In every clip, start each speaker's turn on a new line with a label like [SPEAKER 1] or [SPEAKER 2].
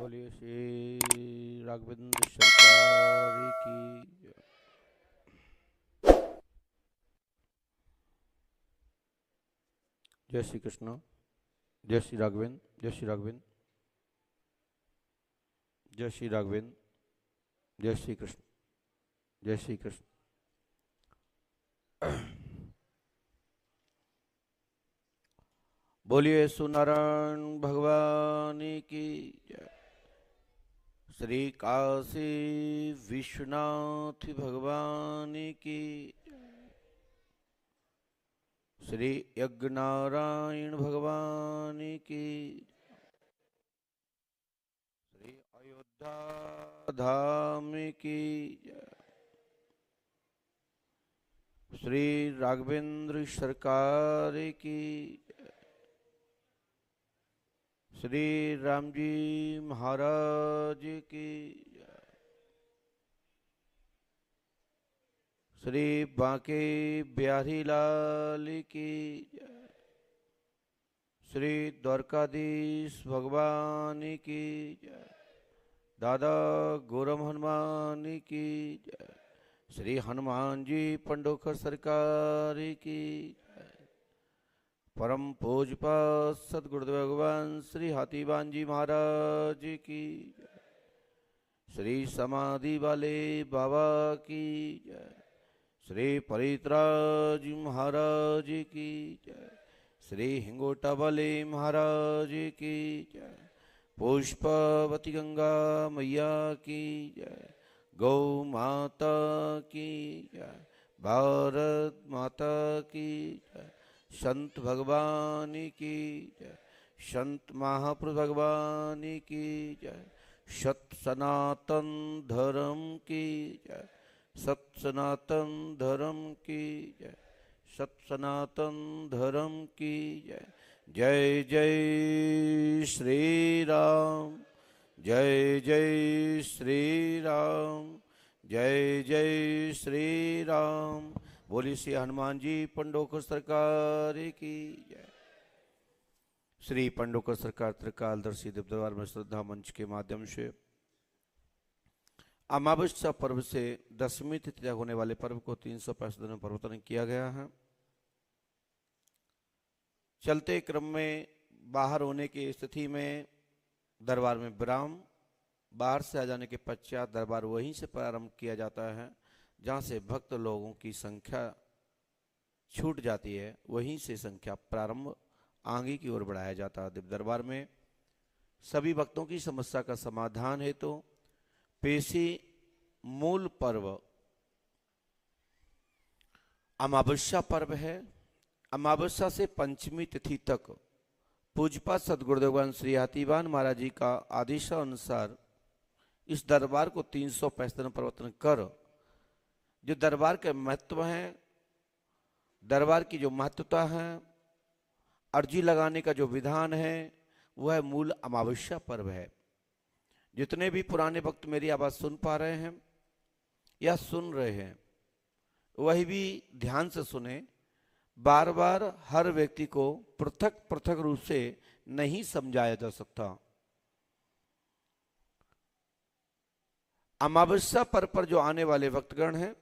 [SPEAKER 1] बोलिए श्री राघवेंद्र सरकार की। जय श्री कृष्ण, जय श्री राघवेंद्र, जय श्री राघवेंद्र, जय श्री राघवेंद्र, जय श्री कृष्ण, जय श्री कृष्ण। बोलिए सुनारायण भगवान की जय। श्री काशी विश्वनाथ भगवान की जय। श्री यज्ञनारायण भगवान की जय। श्री अयोध्या धाम की जय। श्री राघवेंद्र सरकार की जय। श्री राम जी महाराज की जय। श्री बांके बिहारी लाल की जय। श्री द्वारकाधीश भगवान की जय। दादा गौरम हनुमान की जय। श्री हनुमान जी पंडोखर सरकार की जय। परम पूज्य सतगुरुदेव भगवान श्री हाथीवान जी महाराज की जय। श्री समाधि वाले बाबा की जय। श्री परित्राज महाराज की जय। श्री हिंगोटा वाले महाराज की जय। पुष्पवती गंगा मैया की जय। गौ माता की जय। भारत माता की जय। संत भगवान की जय। संत महापुरुष भगवान की जय। सत सनातन धर्म की जय। सत सनातन धर्म की जय। सत सनातन धर्म की जय। जय जय श्री राम, जय जय श्री राम, जय जय श्री राम। बोली श्री हनुमान जी पंडोकर सरकार की जय। श्री पंडोकर सरकार त्रिकालदर्शी दिव्य दरबार में श्रद्धा मंच के माध्यम से अमावस्या पर्व से दशमी तिथि तक होने वाले पर्व को 365 दिन में परिवर्तन किया गया है। चलते क्रम में बाहर होने की स्थिति में दरबार में विराम, बाहर से आ जाने के पश्चात दरबार वहीं से प्रारंभ किया जाता है जहाँ से भक्त लोगों की संख्या छूट जाती है, वहीं से संख्या प्रारंभ आगे की ओर बढ़ाया जाता है। दिव्य दरबार में सभी भक्तों की समस्या का समाधान है तो पेशी मूल पर्व अमावस्या पर्व है। अमावस्या से पंचमी तिथि तक पूज्यपाद सद्गुरुदेव श्री हाथीवान महाराज जी का आदेशानुसार इस दरबार को 365 दिन परिवर्तन कर जो दरबार के महत्व हैं, दरबार की जो महत्वता है, अर्जी लगाने का जो विधान है, वह मूल अमावस्या पर्व है। जितने भी पुराने भक्त मेरी आवाज सुन पा रहे हैं या सुन रहे हैं, वही भी ध्यान से सुने। बार बार हर व्यक्ति को पृथक पृथक रूप से नहीं समझाया जा सकता। अमावस्या पर्व पर जो आने वाले भक्तगण हैं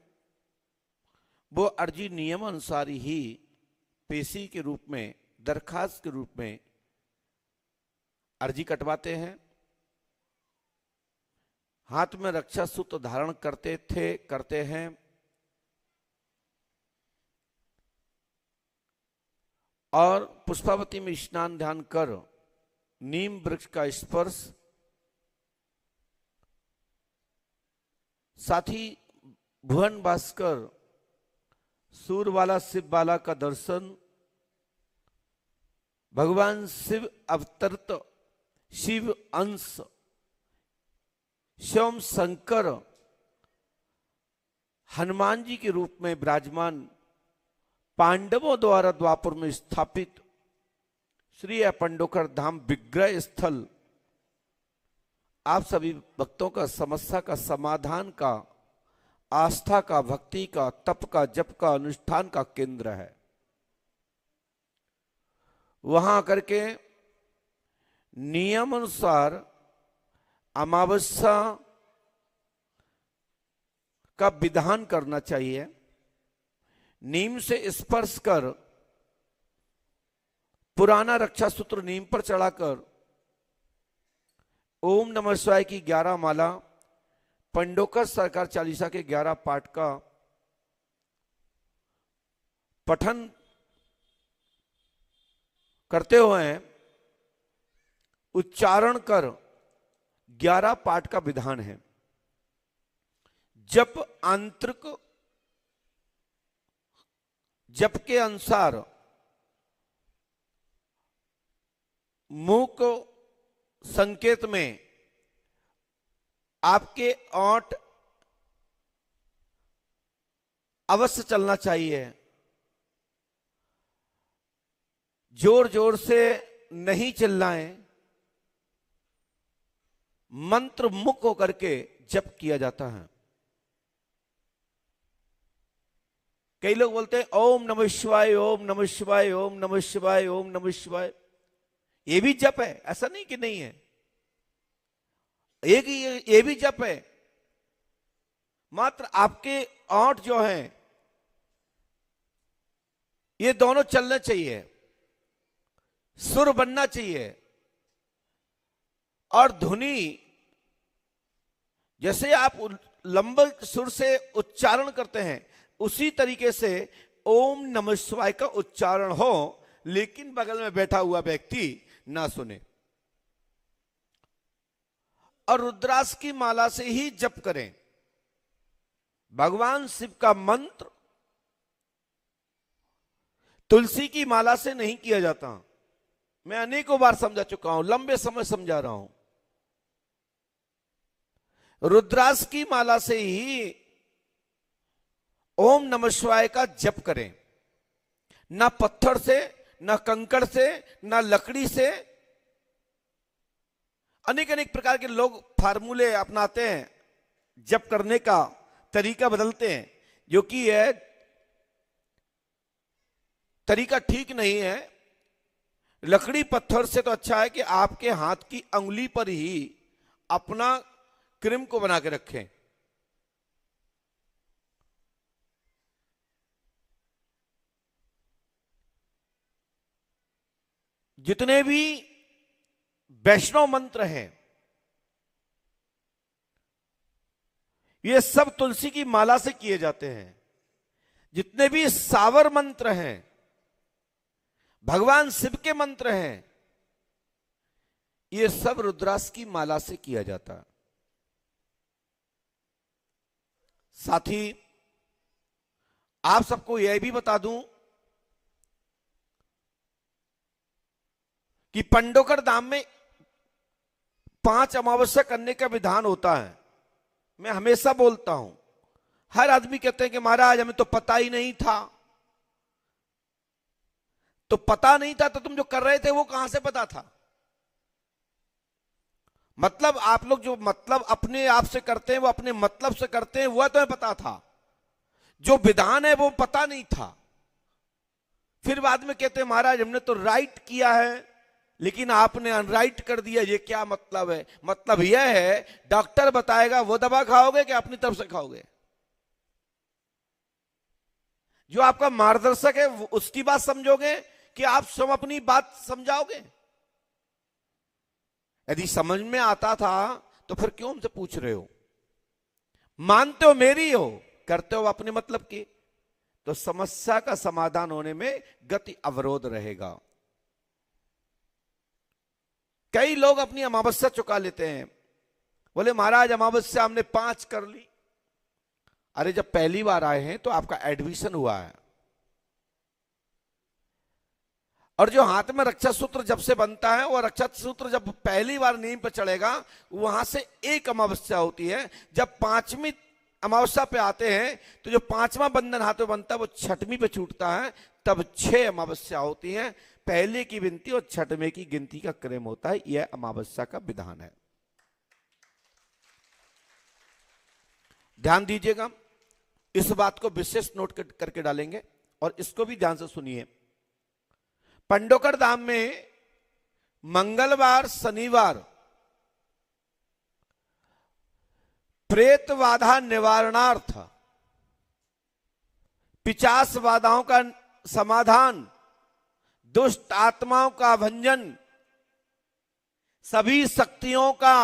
[SPEAKER 1] वो अर्जी नियम अनुसार ही पेशी के रूप में, दरखास्त के रूप में अर्जी कटवाते हैं। हाथ में रक्षा सूत्र धारण करते हैं। और पुष्पावती में स्नान ध्यान कर नीम वृक्ष का स्पर्श, साथ ही भुवन भास्कर सूर्यवाला शिव बाला का दर्शन, भगवान शिव अवतरित शिव अंश शिवम शंकर हनुमान जी के रूप में विराजमान पांडवों द्वारा द्वापर में स्थापित श्री पंडोकर धाम विग्रह स्थल आप सभी भक्तों का समस्या का समाधान का, आस्था का, भक्ति का, तप का, जप का, अनुष्ठान का केंद्र है। वहां करके नियम अनुसार अमावस्या का विधान करना चाहिए। नीम से स्पर्श कर पुराना रक्षा सूत्र नीम पर चढ़ाकर ओम नमः शिवाय की 11 माला, पंडोकर सरकार चालीसा के 11 पाठ का पठन करते हुए उच्चारण कर 11 पाठ का विधान है। जप आंतरिक जप के अनुसार मुंह को संकेत में आपके ओंठ अवश्य चलना चाहिए। जोर जोर से नहीं चिल्लाएं। मंत्र मुख होकर के जप किया जाता है। कई लोग बोलते हैं ओम नमः शिवाय, ओम नमः शिवाय, ओम नमः शिवाय, ओम नमः शिवाय। ये भी जप है, ऐसा नहीं कि नहीं है। एक ये भी जप है, मात्र आपके ओंठ जो हैं ये दोनों चलने चाहिए, सुर बनना चाहिए। और धुनी जैसे आप लंबे सुर से उच्चारण करते हैं उसी तरीके से ओम नमः शिवाय का उच्चारण हो, लेकिन बगल में बैठा हुआ व्यक्ति ना सुने। और रुद्राक्ष की माला से ही जप करें। भगवान शिव का मंत्र तुलसी की माला से नहीं किया जाता। मैं अनेकों बार समझा चुका हूं, लंबे समय समझा रहा हूं। रुद्राक्ष की माला से ही ओम नमः शिवाय का जप करें। ना पत्थर से, ना कंकड़ से, ना लकड़ी से। अनेक अनेक प्रकार के लोग फार्मूले अपनाते हैं, जप करने का तरीका बदलते हैं, जो कि यह तरीका ठीक नहीं है। लकड़ी पत्थर से तो अच्छा है कि आपके हाथ की अंगुली पर ही अपना क्रीम को बना के रखें। जितने भी वैष्णव मंत्र हैं ये सब तुलसी की माला से किए जाते हैं। जितने भी सावर मंत्र हैं, भगवान शिव के मंत्र हैं, ये सब रुद्राक्ष की माला से किया जाता। साथ ही आप सबको यह भी बता दूं कि पंडोकर धाम में 5 अमावस्या करने का विधान होता है। मैं हमेशा बोलता हूं, हर आदमी कहते हैं कि महाराज हमें तो पता ही नहीं था। तो पता नहीं था तो तुम जो कर रहे थे वो कहां से पता था? मतलब आप लोग जो मतलब अपने आप से करते हैं वो अपने मतलब से करते हैं, वह तुम्हें पता था। जो विधान है वो पता नहीं था। फिर बाद में कहते हैं महाराज हमने तो राइट किया है लेकिन आपने अनराइट कर दिया। ये क्या मतलब है? मतलब यह है डॉक्टर बताएगा वो दवा खाओगे कि अपनी तरफ से खाओगे? जो आपका मार्गदर्शक है उसकी बात समझोगे कि आप सब अपनी बात समझाओगे? यदि समझ में आता था तो फिर क्यों हमसे पूछ रहे हो? मानते हो मेरी हो, करते हो अपने मतलब की, तो समस्या का समाधान होने में गति अवरोध रहेगा। कई लोग अपनी अमावस्या चुका लेते हैं, बोले महाराज अमावस्या हमने 5 कर ली। अरे जब पहली बार आए हैं तो आपका एडमिशन हुआ है, और जो हाथ में रक्षा सूत्र जब से बनता है वो रक्षा सूत्र जब पहली बार नीम पर चढ़ेगा वहां से एक अमावस्या होती है। जब 5वीं अमावस्या पे आते हैं तो जो 5वां बंधन हाथ में बनता है वो 6वीं पे छूटता है, तब 6 अमावस्या होती है। पहले की गिनती और 6वें की गिनती का क्रम होता है। यह अमावस्या का विधान है, ध्यान दीजिएगा। इस बात को विशेष नोट करके डालेंगे और इसको भी ध्यान से सुनिए। पंडोकर धाम में मंगलवार, शनिवार प्रेत बाधा निवारणार्थ, पिशाच बाधाओं का समाधान, दुष्ट आत्माओं का भंजन, सभी शक्तियों का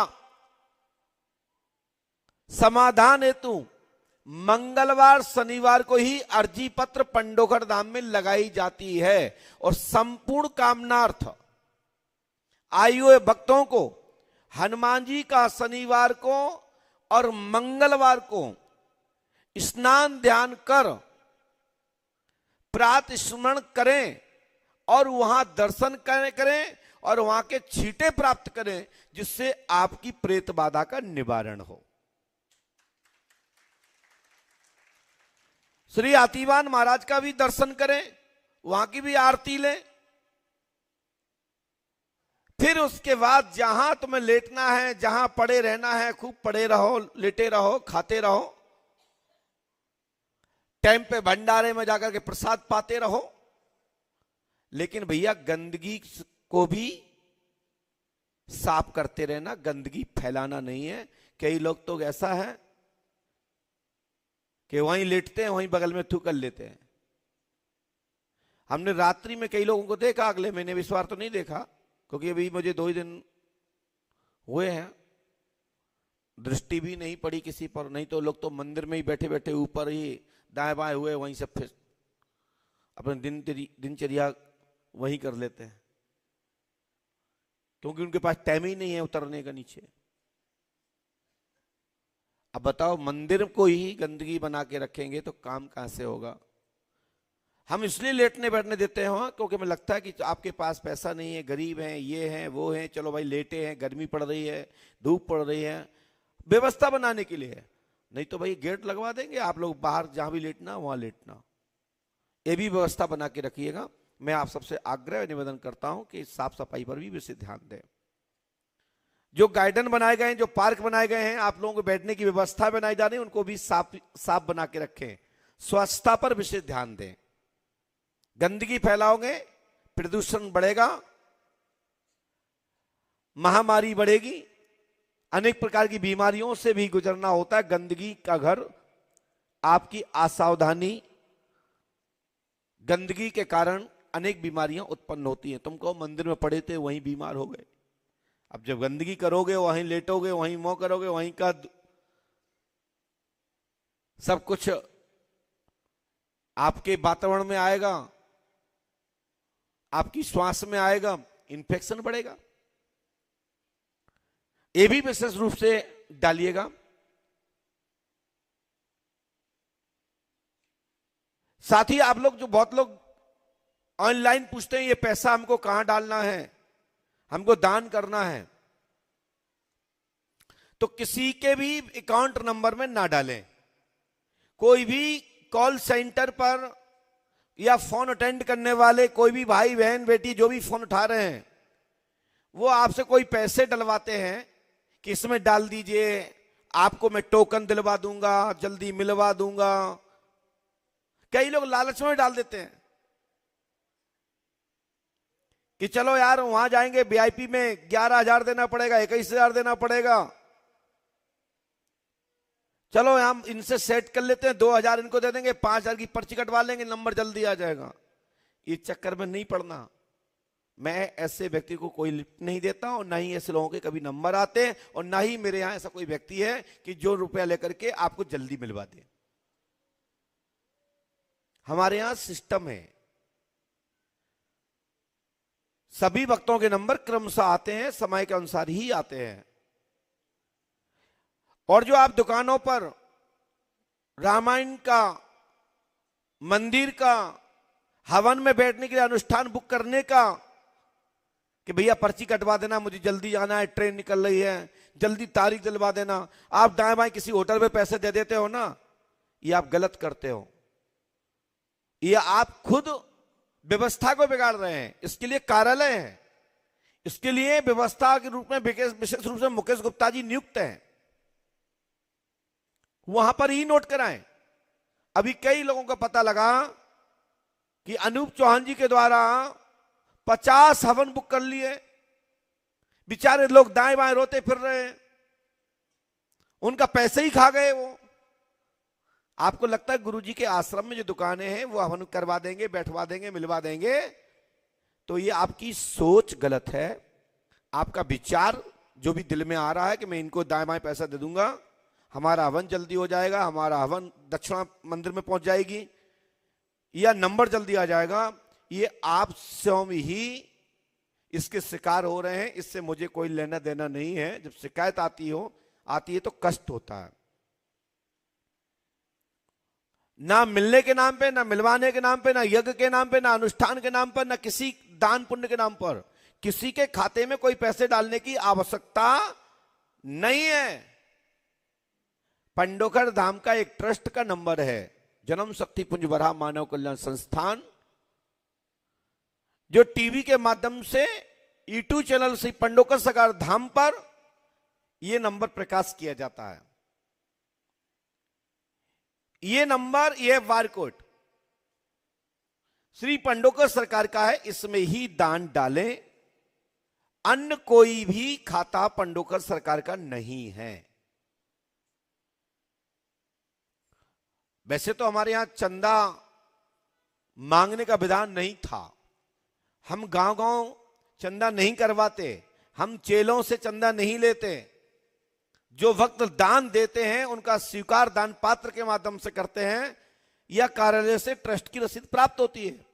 [SPEAKER 1] समाधान हेतु मंगलवार शनिवार को ही अर्जी पत्र पंडोखर धाम में लगाई जाती है। और संपूर्ण कामनार्थ आयु हुए भक्तों को हनुमान जी का शनिवार को और मंगलवार को स्नान ध्यान कर प्रातः स्मरण करें और वहां दर्शन करें और वहां के छींटे प्राप्त करें, जिससे आपकी प्रेत बाधा का निवारण हो। श्री हाथीवान महाराज का भी दर्शन करें, वहां की भी आरती लें। फिर उसके बाद जहां तुम्हें लेटना है, जहां पड़े रहना है, खूब पड़े रहो, लेटे रहो, खाते रहो, टाइम पे भंडारे में जाकर के प्रसाद पाते रहो। लेकिन भैया गंदगी को भी साफ करते रहना, गंदगी फैलाना नहीं है। कई लोग तो ऐसा है कि वहीं लेटते हैं, वहीं बगल में थू कर लेते हैं। हमने रात्रि में कई लोगों को देखा, अगले महीने इस बार तो नहीं देखा क्योंकि अभी मुझे 2 ही दिन हुए हैं, दृष्टि भी नहीं पड़ी किसी पर। नहीं तो लोग तो मंदिर में ही बैठे बैठे ऊपर ही दाएं बाएं हुए, वहीं से फिर अपने दिनचर्या वहीं कर लेते हैं, क्योंकि उनके पास टाइम ही नहीं है उतरने का नीचे। अब बताओ, मंदिर को ही गंदगी बना के रखेंगे तो काम कहां से होगा। हम इसलिए लेटने बैठने देते हैं क्योंकि हमें लगता है कि आपके पास पैसा नहीं है, गरीब हैं, ये हैं, वो हैं, चलो भाई लेटे हैं, गर्मी पड़ रही है, धूप पड़ रही है, व्यवस्था बनाने के लिए। नहीं तो भाई गेट लगवा देंगे, आप लोग बाहर जहां भी लेटना वहां लेटना। ये भी व्यवस्था बना के रखिएगा। मैं आप सबसे आग्रह निवेदन करता हूं कि साफ सफाई पर भी विशेष ध्यान दें। जो गार्डन बनाए गए हैं, जो पार्क बनाए गए हैं, आप लोगों को बैठने की व्यवस्था बनाई जा रही है, उनको भी साफ बना के रखें। स्वच्छता पर विशेष ध्यान दें। गंदगी फैलाओगे प्रदूषण बढ़ेगा, महामारी बढ़ेगी, अनेक प्रकार की बीमारियों से भी गुजरना होता है। गंदगी का घर, आपकी असावधानी, गंदगी के कारण अनेक बीमारियां उत्पन्न होती हैं। तुम कहो मंदिर में पड़े थे वहीं बीमार हो गए। अब जब गंदगी करोगे, वहीं लेटोगे, वहीं मोह करोगे, वहीं का सब कुछ आपके वातावरण में आएगा, आपकी श्वास में आएगा, इन्फेक्शन बढ़ेगा। ये भी विशेष रूप से डालिएगा। साथ ही आप लोग, जो बहुत लोग ऑनलाइन पूछते हैं ये पैसा हमको कहां डालना है, हमको दान करना है, तो किसी के भी अकाउंट नंबर में ना डालें। कोई भी कॉल सेंटर पर या फोन अटेंड करने वाले कोई भी भाई बहन बेटी जो भी फोन उठा रहे हैं, वो आपसे कोई पैसे डलवाते हैं कि इसमें डाल दीजिए, आपको मैं टोकन दिलवा दूंगा, जल्दी मिलवा दूंगा। कई लोग लालच में डाल देते हैं कि चलो यार वहां जाएंगे वीआईपी में 11,000 देना पड़ेगा, 21,000 देना पड़ेगा, चलो हम इनसे सेट कर लेते हैं, 2,000 इनको दे देंगे, 5,000 की पर्ची कटवा लेंगे, नंबर जल्दी आ जाएगा। इस चक्कर में नहीं पड़ना। मैं ऐसे व्यक्ति को कोई लिफ्ट नहीं देता और ना ही ऐसे लोगों के कभी नंबर आते हैं, और ना ही मेरे यहां ऐसा कोई व्यक्ति है कि जो रुपया लेकर के आपको जल्दी मिलवा दे। हमारे यहां सिस्टम है, सभी भक्तों के नंबर क्रमशः आते हैं, समय के अनुसार ही आते हैं। और जो आप दुकानों पर रामायण का, मंदिर का, हवन में बैठने के लिए अनुष्ठान बुक करने का, कि भैया पर्ची कटवा देना, मुझे जल्दी जाना है, ट्रेन निकल रही है, जल्दी तारीख दिलवा देना, आप दाएं बाएं किसी होटल में पैसे दे देते हो ना, ये आप गलत करते हो। ये आप खुद व्यवस्था को बिगाड़ रहे हैं। इसके लिए कार्यालय है, इसके लिए व्यवस्था के रूप में विशेष रूप से मुकेश गुप्ता जी नियुक्त हैं, वहां पर ही नोट कराएं। अभी कई लोगों को पता लगा कि अनूप चौहान जी के द्वारा 50 हवन बुक कर लिए, बेचारे लोग दाएं बाएं रोते फिर रहे हैं। उनका पैसे ही खा गए वो। आपको लगता है गुरुजी के आश्रम में जो दुकानें हैं वो हवन करवा देंगे, बैठवा देंगे, मिलवा देंगे, तो ये आपकी सोच गलत है। आपका विचार जो भी दिल में आ रहा है कि मैं इनको दाएं बाएं पैसा दे दूंगा, हमारा हवन जल्दी हो जाएगा, हमारा हवन दक्षिणा मंदिर में पहुंच जाएगी, या नंबर जल्दी आ जाएगा, ये आप स्वयं ही इसके शिकार हो रहे हैं। इससे मुझे कोई लेना देना नहीं है। जब शिकायत आती है तो कष्ट होता है। ना मिलने के नाम पे, ना मिलवाने के नाम पे, ना यज्ञ के नाम पे, ना अनुष्ठान के नाम पर, ना किसी दान पुण्य के नाम पर किसी के खाते में कोई पैसे डालने की आवश्यकता नहीं है। पंडोखर धाम का एक ट्रस्ट का नंबर है, जन्म शक्ति पुंज बराह मानव कल्याण संस्थान, जो टीवी के माध्यम से यूट्यूब चैनल से पंडोकर सरकार धाम पर यह नंबर प्रकाश किया जाता है। ये नंबर, यह बारकोड श्री पंडोकर सरकार का है। इसमें ही दान डालें, अन्य कोई भी खाता पंडोकर सरकार का नहीं है। वैसे तो हमारे यहां चंदा मांगने का विधान नहीं था। हम गांव गांव चंदा नहीं करवाते, हम चेलों से चंदा नहीं लेते। जो भक्त दान देते हैं उनका स्वीकार दान पात्र के माध्यम से करते हैं, या कार्यालय से ट्रस्ट की रसीद प्राप्त होती है।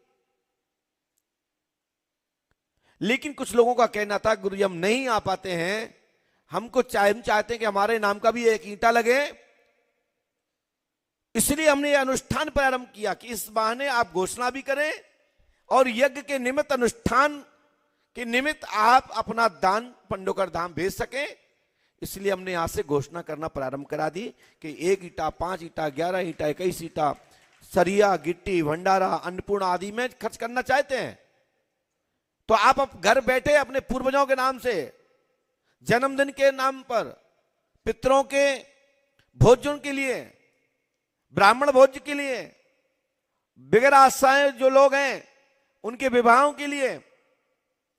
[SPEAKER 1] लेकिन कुछ लोगों का कहना था गुरु जी हम नहीं आ पाते हैं, हमको चाहते हैं कि हमारे नाम का भी एक ईंटा लगे, इसलिए हमने यह अनुष्ठान प्रारंभ किया कि इस बहाने आप घोषणा भी करें और यज्ञ के निमित्त, अनुष्ठान के निमित्त आप अपना दान पंडोकर धाम भेज सकें। इसलिए हमने यहां से घोषणा करना प्रारंभ करा दी कि 1 ईंटा, 5 ईंटा, 11 ईंटा, 21 ईंटा सरिया, गिट्टी, भंडारा, अन्नपूर्ण आदि में खर्च करना चाहते हैं तो आप घर बैठे अपने पूर्वजों के नाम से, जन्मदिन के नाम पर, पितरों के भोजन के लिए, ब्राह्मण भोज के लिए, बगैर आशाएं जो लोग हैं उनके विवाहों के लिए,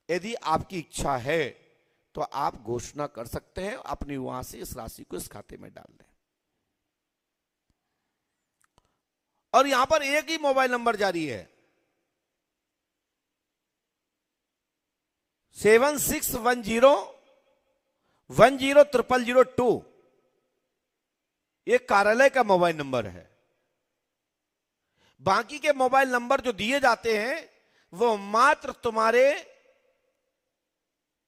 [SPEAKER 1] यदि आपकी इच्छा है तो आप घोषणा कर सकते हैं, अपनी वहां से इस राशि को इस खाते में डाल दें। और यहां पर एक ही मोबाइल नंबर जारी है, 7610100002। ये कार्यालय का मोबाइल नंबर है। बाकी के मोबाइल नंबर जो दिए जाते हैं वो मात्र तुम्हारे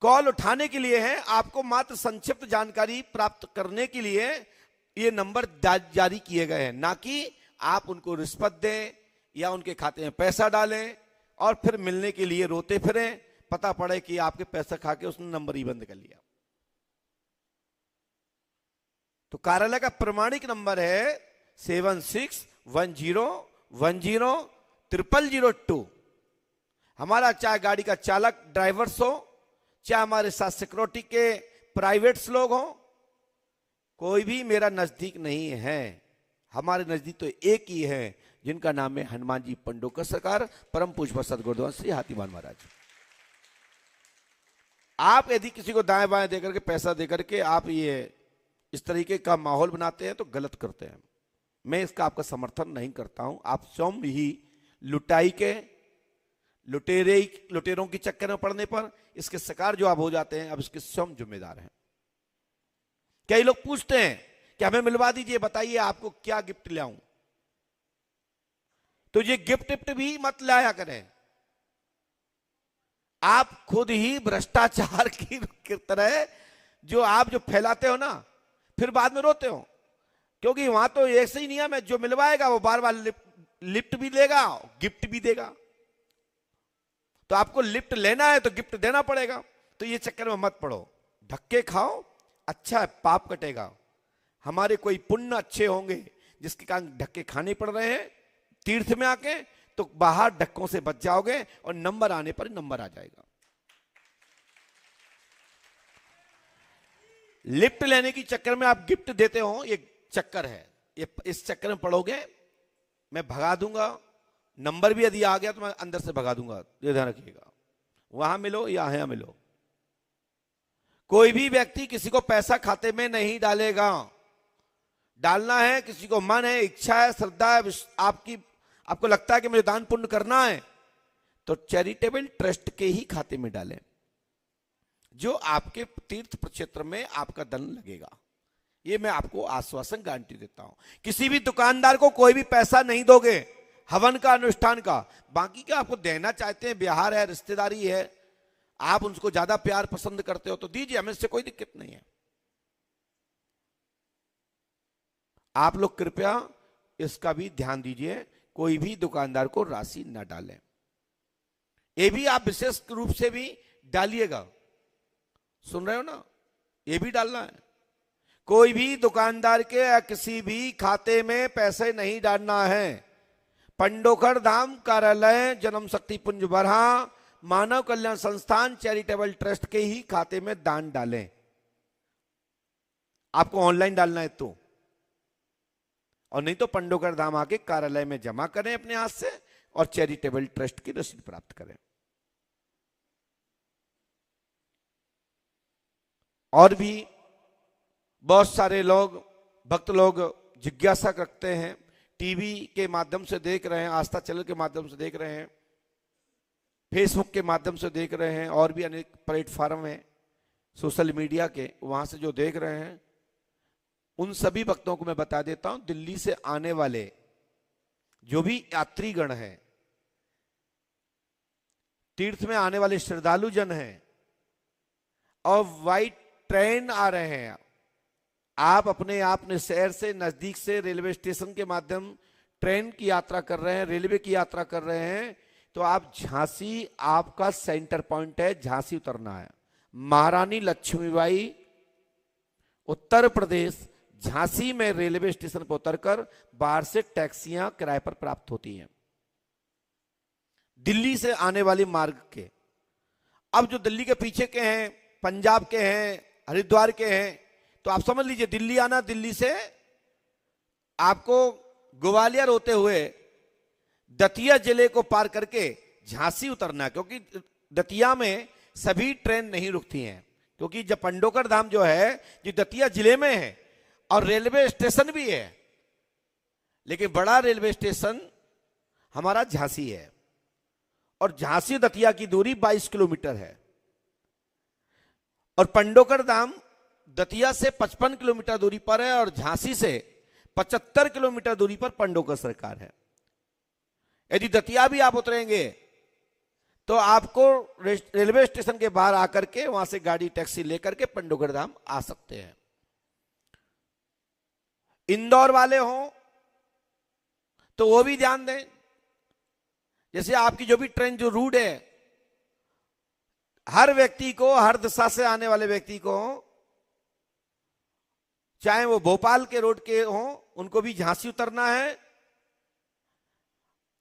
[SPEAKER 1] कॉल उठाने के लिए है, आपको मात्र संक्षिप्त जानकारी प्राप्त करने के लिए ये नंबर जारी किए गए हैं, ना कि आप उनको रिश्वत दें या उनके खाते में पैसा डालें और फिर मिलने के लिए रोते फिरें, पता पड़े कि आपके पैसा खा के उसने नंबर ही बंद कर लिया। तो कार्यालय का प्रमाणिक नंबर है 7610100002। हमारा चाहे गाड़ी का चालक, ड्राइवर्स हो, चाहे हमारे साथ सिक्योरिटी के प्राइवेट्स लोग हो, कोई भी मेरा नजदीक नहीं है। हमारे नजदीक तो एक ही है जिनका नाम है हनुमान जी पंडोकर सरकार, परम पूज्य सदगुरुदेव श्री हाथीवान महाराज। आप यदि किसी को दाएं बाएं देकर के, पैसा देकर के आप ये इस तरीके का माहौल बनाते हैं तो गलत करते हैं। मैं इसका आपका समर्थन नहीं करता हूं। आप स्वयं ही लुटाई के, लुटेरों के चक्कर में पड़ने पर इसके शिकार जो आप हो जाते हैं, अब इसके स्वयं जिम्मेदार हैं। कई लोग पूछते हैं कि हमें मिलवा दीजिए, बताइए आपको क्या गिफ्ट लाऊं। तो ये गिफ्ट भी मत लाया करें। आप खुद ही भ्रष्टाचार की तरह जो आप जो फैलाते हो ना, फिर बाद में रोते हो, क्योंकि वहां तो ऐसे ही नियम है, जो मिलवाएगा वो बार बार लिफ्ट भी देगा, गिफ्ट भी देगा। तो आपको लिफ्ट लेना है तो गिफ्ट देना पड़ेगा। तो ये चक्कर में मत पड़ो, धक्के खाओ, अच्छा है, पाप कटेगा। हमारे कोई पुण्य अच्छे होंगे जिसके कारण धक्के खाने पड़ रहे हैं तीर्थ में आके, तो बाहर धक्कों से बच जाओगे और नंबर आने पर नंबर आ जाएगा। लिफ्ट लेने की चक्कर में आप गिफ्ट देते हो, ये चक्कर है, ये इस चक्कर में पड़ोगे, मैं भगा दूंगा। नंबर भी यदि आ गया तो मैं अंदर से भगा दूंगा, ये ध्यान रखिएगा। वहां मिलो या यहां मिलो, कोई भी व्यक्ति किसी को पैसा खाते में नहीं डालेगा। डालना है, किसी को मन है, इच्छा है, श्रद्धा है, आपको लगता है कि मुझे दान पुण्य करना है, तो चैरिटेबल ट्रस्ट के ही खाते में डालें, जो आपके तीर्थ क्षेत्र में आपका धन लगेगा। ये मैं आपको आश्वासन गारंटी देता हूं। किसी भी दुकानदार को कोई भी पैसा नहीं दोगे हवन का, अनुष्ठान का। बाकी क्या आपको देना चाहते हैं, ब्याह है, रिश्तेदारी है, आप उनको ज्यादा प्यार पसंद करते हो तो दीजिए, हमें इससे कोई दिक्कत नहीं है। आप लोग कृपया इसका भी ध्यान दीजिए, कोई भी दुकानदार को राशि न डालें। ये भी आप विशेष रूप से भी डालिएगा, सुन रहे हो ना, ये भी डालना है। कोई भी दुकानदार के या किसी भी खाते में पैसे नहीं डालना है। पंडोखर धाम कार्यालय, जन्म शक्ति पुंज बरहा, मानव कल्याण संस्थान चैरिटेबल ट्रस्ट के ही खाते में दान डालें। आपको ऑनलाइन डालना है तो, और नहीं तो पंडोखर धाम आके कार्यालय में जमा करें अपने हाथ से और चैरिटेबल ट्रस्ट की रसीद प्राप्त करें। और भी बहुत सारे लोग, भक्त लोग जिज्ञासा रखते हैं, टीवी के माध्यम से देख रहे हैं, आस्था चैनल के माध्यम से देख रहे हैं, फेसबुक के माध्यम से देख रहे हैं, और भी अनेक प्लेटफॉर्म हैं सोशल मीडिया के, वहां से जो देख रहे हैं, उन सभी भक्तों को मैं बता देता हूं, दिल्ली से आने वाले जो भी यात्रीगण हैं, तीर्थ में आने वाले श्रद्धालु जन हैं, और वाइट ट्रेन आ रहे हैं, आप अपने शहर से नजदीक से रेलवे स्टेशन के माध्यम ट्रेन की यात्रा कर रहे हैं, रेलवे की यात्रा कर रहे हैं, तो आप झांसी, आपका सेंटर पॉइंट है, झांसी उतरना है। महारानी लक्ष्मीबाई उत्तर प्रदेश झांसी में रेलवे स्टेशन पर उतरकर बाहर से टैक्सियां किराए पर प्राप्त होती हैं दिल्ली से आने वाले मार्ग के। अब जो दिल्ली के पीछे के हैं, पंजाब के हैं, हरिद्वार के हैं, तो आप समझ लीजिए दिल्ली आना, दिल्ली से आपको ग्वालियर होते हुए दतिया जिले को पार करके झांसी उतरना है, क्योंकि दतिया में सभी ट्रेन नहीं रुकती हैं, क्योंकि जब पंडोकर धाम जो है ये दतिया जिले में है और रेलवे स्टेशन भी है, लेकिन बड़ा रेलवे स्टेशन हमारा झांसी है, और झांसी दतिया की दूरी 22 किलोमीटर है, और पंडोकर धाम दतिया से 55 किलोमीटर दूरी पर है, और झांसी से 75 किलोमीटर दूरी पर पंडोकर सरकार है। यदि दतिया भी आप उतरेंगे तो आपको रेलवे स्टेशन के बाहर आकर के वहां से गाड़ी टैक्सी लेकर के पंडोकर धाम आ सकते हैं। इंदौर वाले हों तो वो भी ध्यान दें, जैसे आपकी जो भी ट्रेन जो रूट है, हर व्यक्ति को, हर दिशा से आने वाले व्यक्ति को, चाहे वो भोपाल के रोड के हों, उनको भी झांसी उतरना है,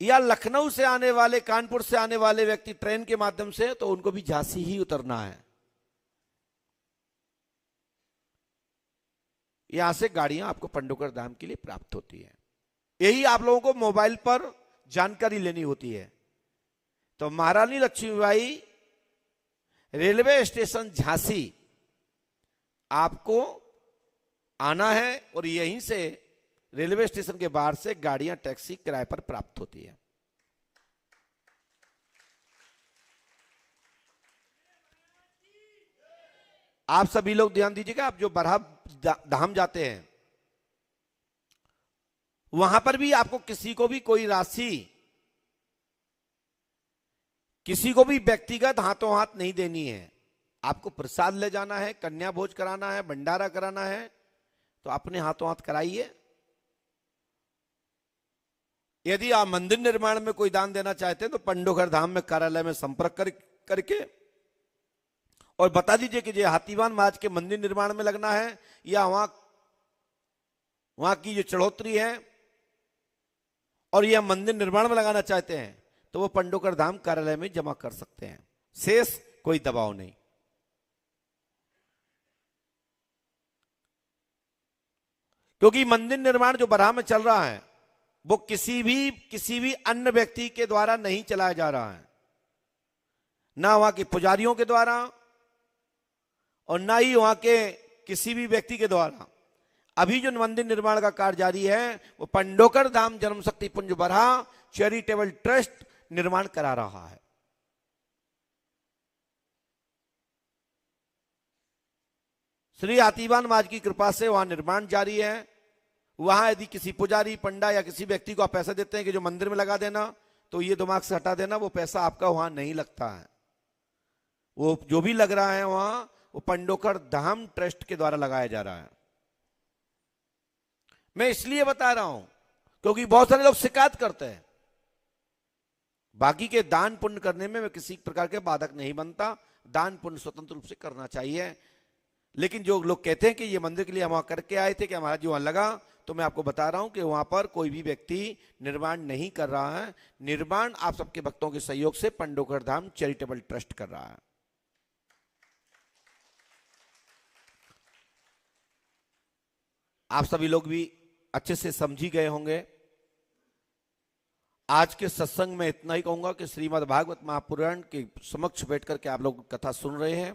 [SPEAKER 1] या लखनऊ से आने वाले, कानपुर से आने वाले व्यक्ति ट्रेन के माध्यम से, तो उनको भी झांसी ही उतरना है। यहां से गाड़ियां आपको पंडोकर धाम के लिए प्राप्त होती है। यही आप लोगों को मोबाइल पर जानकारी लेनी होती है। तो महारानी लक्ष्मीबाई रेलवे स्टेशन झांसी आपको आना है, और यहीं से रेलवे स्टेशन के बाहर से गाड़ियां, टैक्सी किराए पर प्राप्त होती है। आप सभी लोग ध्यान दीजिएगा, आप जो बरहा धाम जाते हैं वहां पर भी आपको किसी को भी कोई राशि, किसी को भी व्यक्तिगत हाथों हाथ नहीं देनी है। आपको प्रसाद ले जाना है, कन्या भोज कराना है, भंडारा कराना है, तो अपने हाथों हाथ कराइए। यदि आप मंदिर निर्माण में कोई दान देना चाहते हैं तो पंडोखर धाम में कार्यालय में संपर्क करके और बता दीजिए कि ये हाथीवान महाराज के मंदिर निर्माण में लगना है, या वहां की जो चढ़ोतरी है और यह मंदिर निर्माण में लगाना चाहते हैं, तो वो पंडोकर धाम कार्यालय में जमा कर सकते हैं। शेष कोई दबाव नहीं। क्योंकि मंदिर निर्माण जो बरहा में चल रहा है वो किसी भी अन्य व्यक्ति के द्वारा नहीं चलाया जा रहा है, ना वहां के पुजारियों के द्वारा और ना ही वहां के किसी भी व्यक्ति के द्वारा। अभी जो मंदिर निर्माण का कार्य जारी है वो पंडोकर धाम जन्म शक्ति पुंज बरहा चैरिटेबल ट्रस्ट निर्माण करा रहा है। श्री हाथीवान महाराज की कृपा से वहां निर्माण जारी है। वहां यदि किसी पुजारी पंडा या किसी व्यक्ति को आप पैसा देते हैं कि जो मंदिर में लगा देना, तो ये दिमाग से हटा देना, वो पैसा आपका वहां नहीं लगता है। वो जो भी लग रहा है वहां वो पंडोकर धाम ट्रस्ट के द्वारा लगाया जा रहा है। मैं इसलिए बता रहा हूं क्योंकि बहुत सारे लोग शिकायत करते हैं। बाकी के दान पुण्य करने में मैं किसी प्रकार के बाधक नहीं बनता, दान पुण्य स्वतंत्र रूप से करना चाहिए। लेकिन जो लोग कहते हैं कि ये मंदिर के लिए हम वहां करके आए थे, कि हमारा जो वहां लगा, तो मैं आपको बता रहा हूं कि वहां पर कोई भी व्यक्ति निर्माण नहीं कर रहा है। निर्माण आप सबके भक्तों के सहयोग से पंडोकर धाम चैरिटेबल ट्रस्ट कर रहा है। आप सभी लोग भी अच्छे से समझी गए होंगे। आज के सत्संग में इतना ही कहूंगा कि श्रीमद् भागवत महापुराण के समक्ष बैठ करके आप लोग कथा सुन रहे हैं।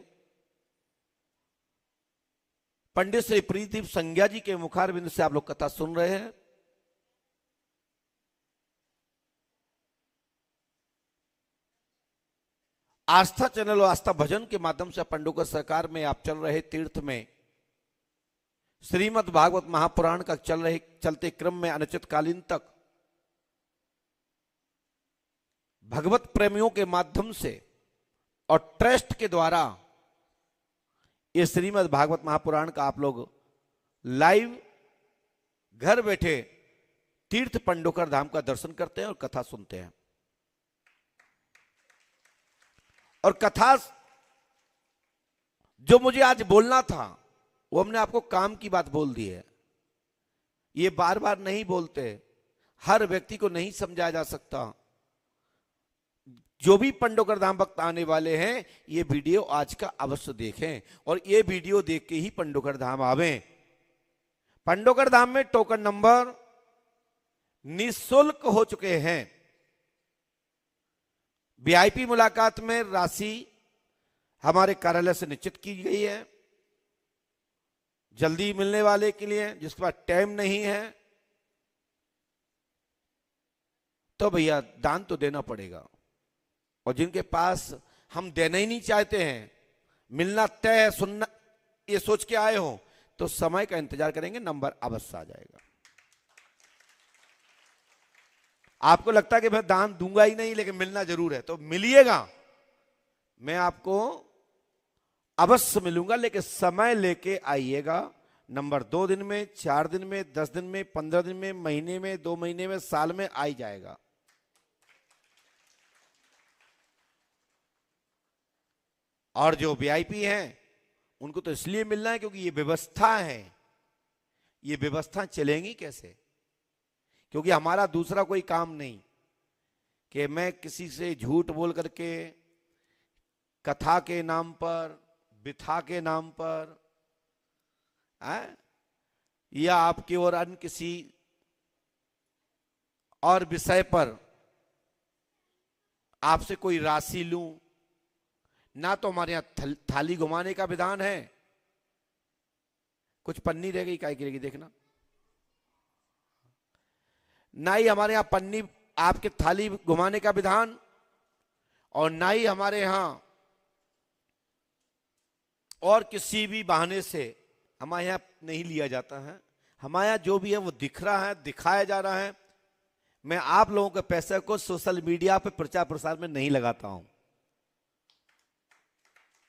[SPEAKER 1] पंडित श्री प्रीतिदीप संज्ञा जी के मुखारविंद से आप लोग कथा सुन रहे हैं। आस्था चैनल और आस्था भजन के माध्यम से पंडोकर सरकार में आप चल रहे तीर्थ में श्रीमद् भागवत महापुराण का चलते क्रम में अनिश्चित कालीन तक भगवत प्रेमियों के माध्यम से और ट्रस्ट के द्वारा ये श्रीमद् भागवत महापुराण का आप लोग लाइव घर बैठे तीर्थ पंडोकर धाम का दर्शन करते हैं और कथा सुनते हैं। और कथा जो मुझे आज बोलना था वो हमने आपको काम की बात बोल दी है। ये बार बार नहीं बोलते, हर व्यक्ति को नहीं समझाया जा सकता। जो भी पंडोकर धाम भक्त आने वाले हैं ये वीडियो आज का अवश्य देखें और ये वीडियो देख के ही पंडोकर धाम आवें। पंडोकर धाम में टोकन नंबर निःशुल्क हो चुके हैं। वीआईपी मुलाकात में राशि हमारे कार्यालय से निश्चित की गई है। जल्दी मिलने वाले के लिए, जिसके पास टाइम नहीं है तो भैया दान तो देना पड़ेगा। और जिनके पास हम देना ही नहीं चाहते हैं, मिलना तय सुनना ये सोच के आए हो, तो समय का इंतजार करेंगे, नंबर अवश्य आ जाएगा। आपको लगता है कि मैं दान दूंगा ही नहीं लेकिन मिलना जरूर है, तो मिलिएगा। मैं आपको अवश्य मिलूंगा, लेकिन समय लेके आइएगा। नंबर 2 दिन में, 4 दिन में, 10 दिन में, 15 दिन में, महीने में, 2 महीने में, साल में आ ही जाएगा। और जो वीआईपी हैं उनको तो इसलिए मिलना है क्योंकि ये व्यवस्था है। ये व्यवस्था चलेंगी कैसे? क्योंकि हमारा दूसरा कोई काम नहीं कि मैं किसी से झूठ बोल करके कथा के नाम पर, बिथा के नाम पर या आपकी और अन्य किसी और विषय पर आपसे कोई राशि लूं ना। तो हमारे यहां थाली घुमाने का विधान है। कुछ पन्नी रह गई, काय गिरेगी देखना। ना ही हमारे यहां पन्नी आपके थाली घुमाने का विधान, और ना ही हमारे यहां और किसी भी बहाने से हमारे यहां नहीं लिया जाता है। हमारे यहां जो भी है वो दिख रहा है, दिखाया जा रहा है। मैं आप लोगों के पैसे को सोशल मीडिया पे प्रचार प्रसार में नहीं लगाता हूं।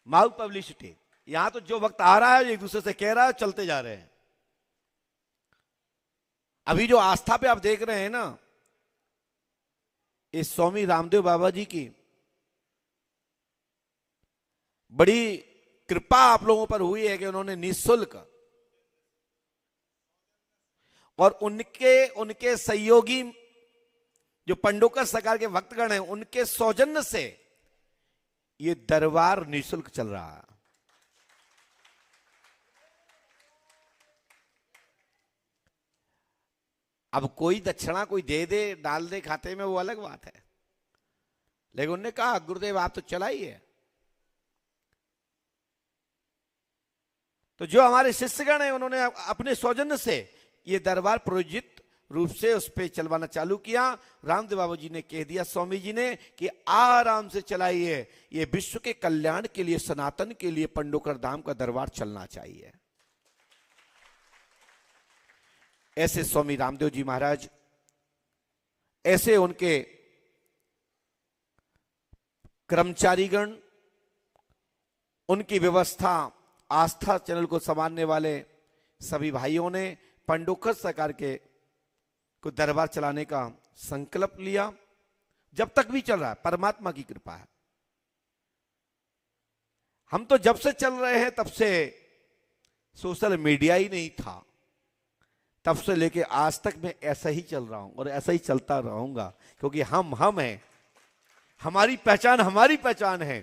[SPEAKER 1] माउथ पब्लिसिटी, यहां तो जो वक्त आ रहा है एक दूसरे से कह रहा है, चलते जा रहे हैं। अभी जो आस्था पे आप देख रहे हैं ना, इस स्वामी रामदेव बाबा जी की बड़ी कृपा आप लोगों पर हुई है कि उन्होंने निःशुल्क और उनके सहयोगी जो पंडोकर सरकार के भक्तगण हैं उनके सौजन्य से ये दरबार निःशुल्क चल रहा है। अब कोई दक्षिणा कोई दे दे, डाल दे खाते में, वो अलग बात है। लेकिन उन्होंने कहा गुरुदेव आप तो चलाइए। तो तो जो हमारे शिष्यगण हैं उन्होंने अपने सौजन्य से ये दरबार प्रोजित रूप से उस पे चलवाना चालू किया। रामदेव बाबू जी ने कह दिया स्वामी जी ने कि आराम से चलाइए, ये विश्व के कल्याण के लिए, सनातन के लिए पंडोकर धाम का दरबार चलना चाहिए। ऐसे स्वामी रामदेव जी महाराज, ऐसे उनके कर्मचारीगण, उनकी व्यवस्था, आस्था चैनल को संभालने वाले सभी भाइयों ने पंडोकर सरकार के को दरबार चलाने का संकल्प लिया। जब तक भी चल रहा है, परमात्मा की कृपा है। हम तो जब से चल रहे हैं तब से सोशल मीडिया ही नहीं था, तब से लेके आज तक मैं ऐसा ही चल रहा हूं और ऐसा ही चलता रहूंगा, क्योंकि हम हैं, हमारी पहचान है।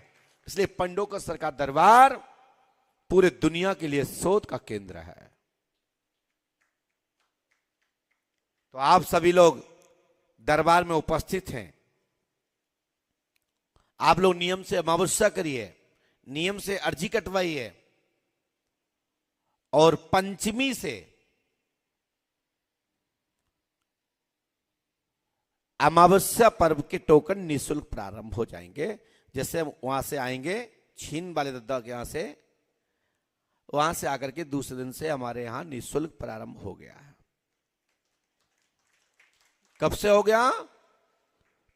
[SPEAKER 1] इसलिए पंडोकर सरकार दरबार पूरे दुनिया के लिए शोध का केंद्र है। तो आप सभी लोग दरबार में उपस्थित हैं। आप लोग नियम से अमावस्या करिए, नियम से अर्जी कटवाइए और पंचमी से अमावस्या पर्व के टोकन निःशुल्क प्रारंभ हो जाएंगे। जैसे हम वहां से आएंगे, छीन वाले दादा के यहां से, वहां से आकर के दूसरे दिन से हमारे यहां निःशुल्क प्रारंभ हो गया है। कब से हो गया?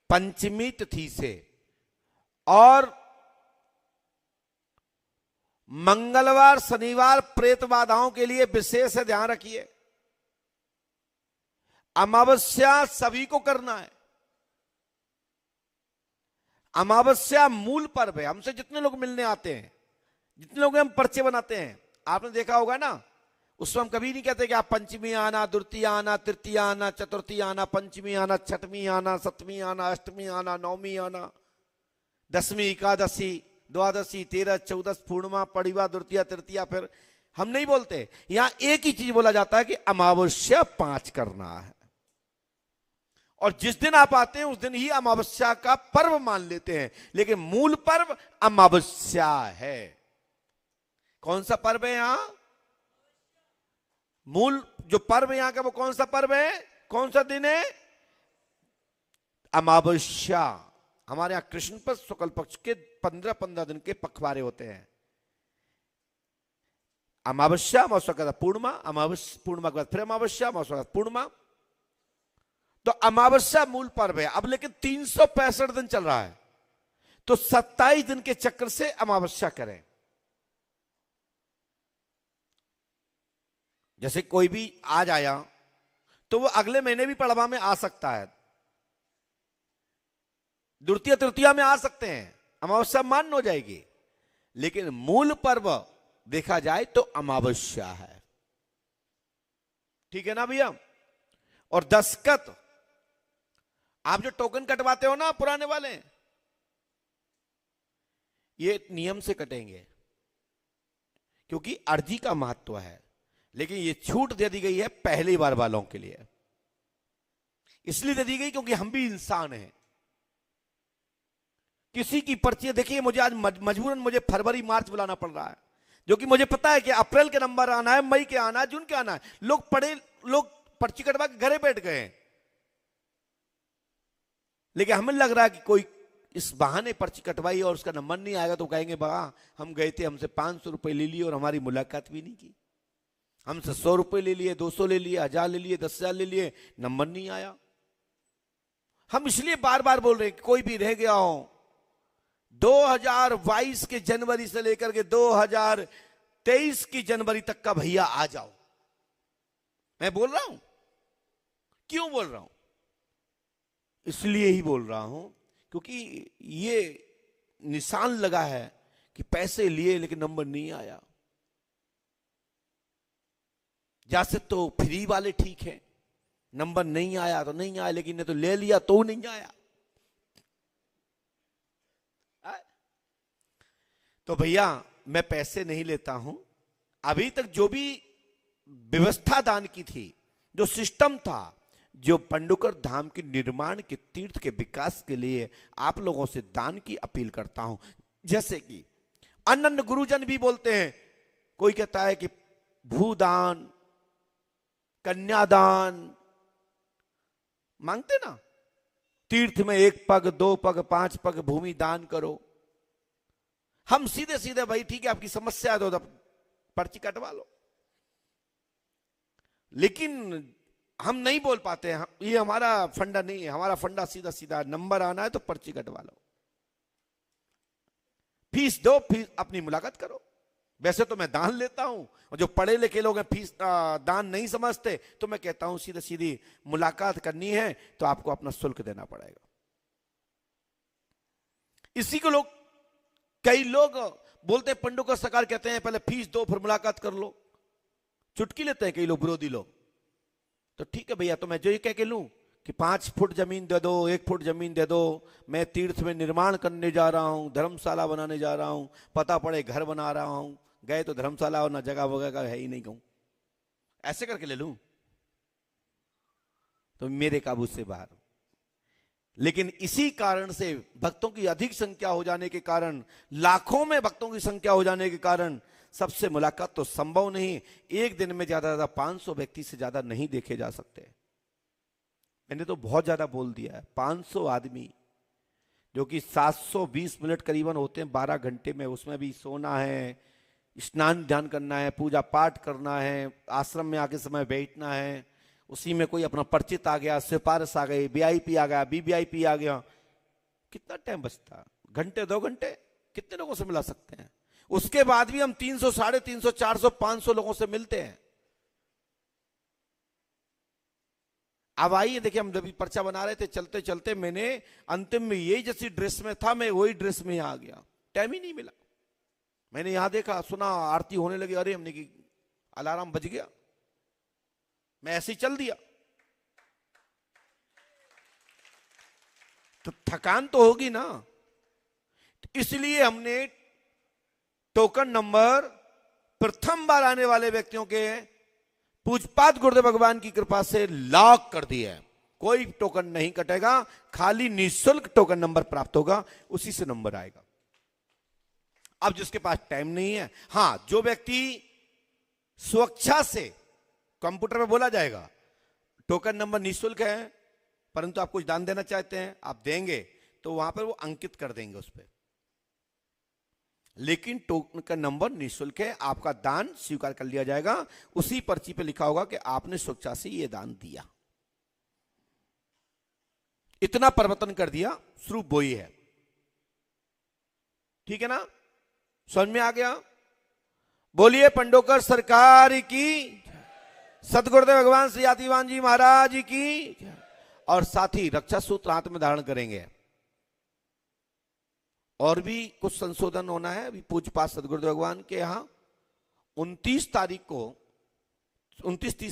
[SPEAKER 1] पंचमी तिथि से। और मंगलवार, शनिवार प्रेत बाधाओं के लिए विशेष ध्यान रखिए। अमावस्या सभी को करना है। अमावस्या मूल पर्व है। हमसे जितने लोग मिलने आते हैं, जितने लोग हम पर्चे बनाते हैं, आपने देखा होगा ना, उसमें हम कभी नहीं कहते कि आप पंचमी आना, द्वितीय आना, तृतीय आना, चतुर्थी आना, पंचमी आना, छठवीं आना, सप्तमी आना, अष्टमी आना, नौवीं आना, दसवीं, एकादशी, द्वादशी, 13, 14 पूर्णिमा, पड़िवा, द्वितीय, तृतीय। फिर हम नहीं बोलते, यहां एक ही चीज बोला जाता है कि अमावस्या 5 करना है। और जिस दिन आप आते हैं उस दिन ही अमावस्या का पर्व मान लेते हैं, लेकिन मूल पर्व अमावस्या है। कौन सा पर्व है यहां? मूल जो पर्व यहां का वो कौन सा पर्व है? कौन सा दिन है? अमावस्या। हमारे यहां कृष्ण पक्ष, शुक्ल पक्ष के 15-15 दिन के पखवाड़े होते हैं। अमावस्या, अमावस्या के बाद पूर्णिमा, अमावस्या पूर्णिमा के बाद फिर अमावस्या, अमावस्या के बाद पूर्णिमा। तो अमावस्या मूल पर्व है। अब लेकिन 365 दिन चल रहा है, तो 27 दिन के चक्र से अमावस्या करें। जैसे कोई भी आज आया तो वो अगले महीने भी पड़वा में आ सकता है, द्वितीय तृतीया में आ सकते हैं, अमावस्या मान्य हो जाएगी। लेकिन मूल पर्व देखा जाए तो अमावस्या है। ठीक है ना भैया? और दस्तखत, आप जो टोकन कटवाते हो ना पुराने वाले, ये नियम से कटेंगे, क्योंकि अर्जी का महत्व है। लेकिन ये छूट दे दी गई है पहली बार वालों के लिए। इसलिए दे दी गई क्योंकि हम भी इंसान हैं। किसी की पर्ची, देखिए मुझे आज मजबूरन मुझे फरवरी मार्च बुलाना पड़ रहा है, जो कि मुझे पता है कि अप्रैल के नंबर आना है, मई के आना है, जून के आना है। लोग पर्ची कटवा के घरे बैठ गए हैं। लेकिन हमें लग रहा है कि कोई इस बहाने पर्ची कटवाई और उसका नंबर नहीं आएगा तो कहेंगे बा हम गए थे, हमसे 500 रुपए ले लिए और हमारी मुलाकात भी नहीं की। हमसे 100 रुपए ले लिए, 200 ले लिए, 1000 ले लिए, 10,000 ले लिए, नंबर नहीं आया। हम इसलिए बार बार बोल रहे हैं कि कोई भी रह गया हो 2022 के जनवरी से लेकर के 2023 की जनवरी तक का, भैया आ जाओ। मैं बोल रहा हूं, क्यों बोल रहा हूं? इसलिए ही बोल रहा हूं क्योंकि ये निशान लगा है कि पैसे लिए लेकिन नंबर नहीं आया। जैसे तो फ्री वाले ठीक है, नंबर नहीं आया तो नहीं आया, लेकिन ने तो ले लिया तो नहीं आया। तो भैया मैं पैसे नहीं लेता हूं। अभी तक जो भी व्यवस्था दान की थी, जो सिस्टम था, जो पंडोकर धाम के निर्माण के तीर्थ के विकास के लिए आप लोगों से दान की अपील करता हूं। जैसे कि अन्य गुरुजन भी बोलते हैं कोई कहता है कि भूदान, कन्यादान मांगते ना, तीर्थ में 1 पग 2 पग 5 पग भूमि दान करो। हम सीधे सीधे भाई ठीक है आपकी समस्या है तो पर्ची कटवा लो, लेकिन हम नहीं बोल पाते हैं, ये हमारा फंडा नहीं है। हमारा फंडा सीधा सीधा नंबर आना है तो पर्ची कटवा लो, फीस दो, फीस अपनी मुलाकात करो। वैसे तो मैं दान लेता हूं, और जो पढ़े लिखे लोग हैं फीस दान नहीं समझते, तो मैं कहता हूं सीधी सीधी मुलाकात करनी है तो आपको अपना शुल्क देना पड़ेगा। इसी को लोग, कई लोग बोलते हैं पंडों का सरकार कहते हैं पहले फीस दो फिर मुलाकात कर लो, चुटकी लेते हैं कई लोग, विरोधी लोग। तो ठीक है भैया, तो मैं जो ये कह के लूं कि 5 फुट जमीन दे दो, 1 फुट जमीन दे दो, मैं तीर्थ में निर्माण करने जा रहा हूं, धर्मशाला बनाने जा रहा हूं, पता पड़े घर बना रहा हूं, गए तो धर्मशाला और ना जगह वगैरह का है ही नहीं, कहूं ऐसे करके ले लूं तो मेरे काबू से बाहर। लेकिन इसी कारण से भक्तों की अधिक संख्या हो जाने के कारण, लाखों में भक्तों की संख्या हो जाने के कारण सबसे मुलाकात तो संभव नहीं। एक दिन में ज्यादा ज्यादा 500 व्यक्ति से ज्यादा नहीं देखे जा सकते। मैंने तो बहुत ज्यादा बोल दिया है। 500 आदमी जो कि 720 मिनट करीबन होते हैं 12 घंटे में, उसमें भी सोना है, स्नान ध्यान करना है, पूजा पाठ करना है, आश्रम में आके समय बैठना है, उसी में कोई अपना परिचित आ गया, सिफारिश आ गई, वीआईपी आ गया, वीवीआईपी आ गया, कितना टाइम बचता? घंटे 2 घंटे कितने लोगों से मिला सकते हैं? उसके बाद भी हम 300 350 400 500 लोगों से मिलते हैं। अब आइए देखिए, हम जब पर्चा बना रहे थे चलते चलते मैंने अंतिम में यही जैसी ड्रेस में था, मैं वही ड्रेस में आ गया, टाइम ही नहीं मिला। मैंने यहां देखा, सुना, आरती होने लगी, अरे हमने की अलार्म बज गया, मैं ऐसे ही चल दिया। तो थकान तो होगी ना, इसलिए हमने टोकन नंबर प्रथम बार आने वाले व्यक्तियों के पूजपात गुरुदेव भगवान की कृपा से लॉक कर दिया है। कोई टोकन नहीं कटेगा, खाली निःशुल्क टोकन नंबर प्राप्त होगा, उसी से नंबर आएगा। अब जिसके पास टाइम नहीं है, हां, जो व्यक्ति स्वेच्छा से, कंप्यूटर में बोला जाएगा टोकन नंबर निःशुल्क है परंतु आप कुछ दान देना चाहते हैं, आप देंगे तो वहां पर वो अंकित कर देंगे उस पर। लेकिन टोकन का नंबर निःशुल्क है, आपका दान स्वीकार कर लिया जाएगा। उसी पर्ची पे लिखा होगा कि आपने स्वेच्छा से ये दान दिया। इतना परिवर्तन कर दिया, सिर्फ वो ही है। ठीक है ना, समझ में आ गया? बोलिए पंडोकर सरकार की, सतगुरुदेव भगवान श्री यातिवान जी महाराज की। और साथ ही रक्षा सूत्र हाथ में धारण करेंगे। और भी कुछ संशोधन होना है। अभी पूज्यपाद सतगुरुदेव भगवान के यहां 29 30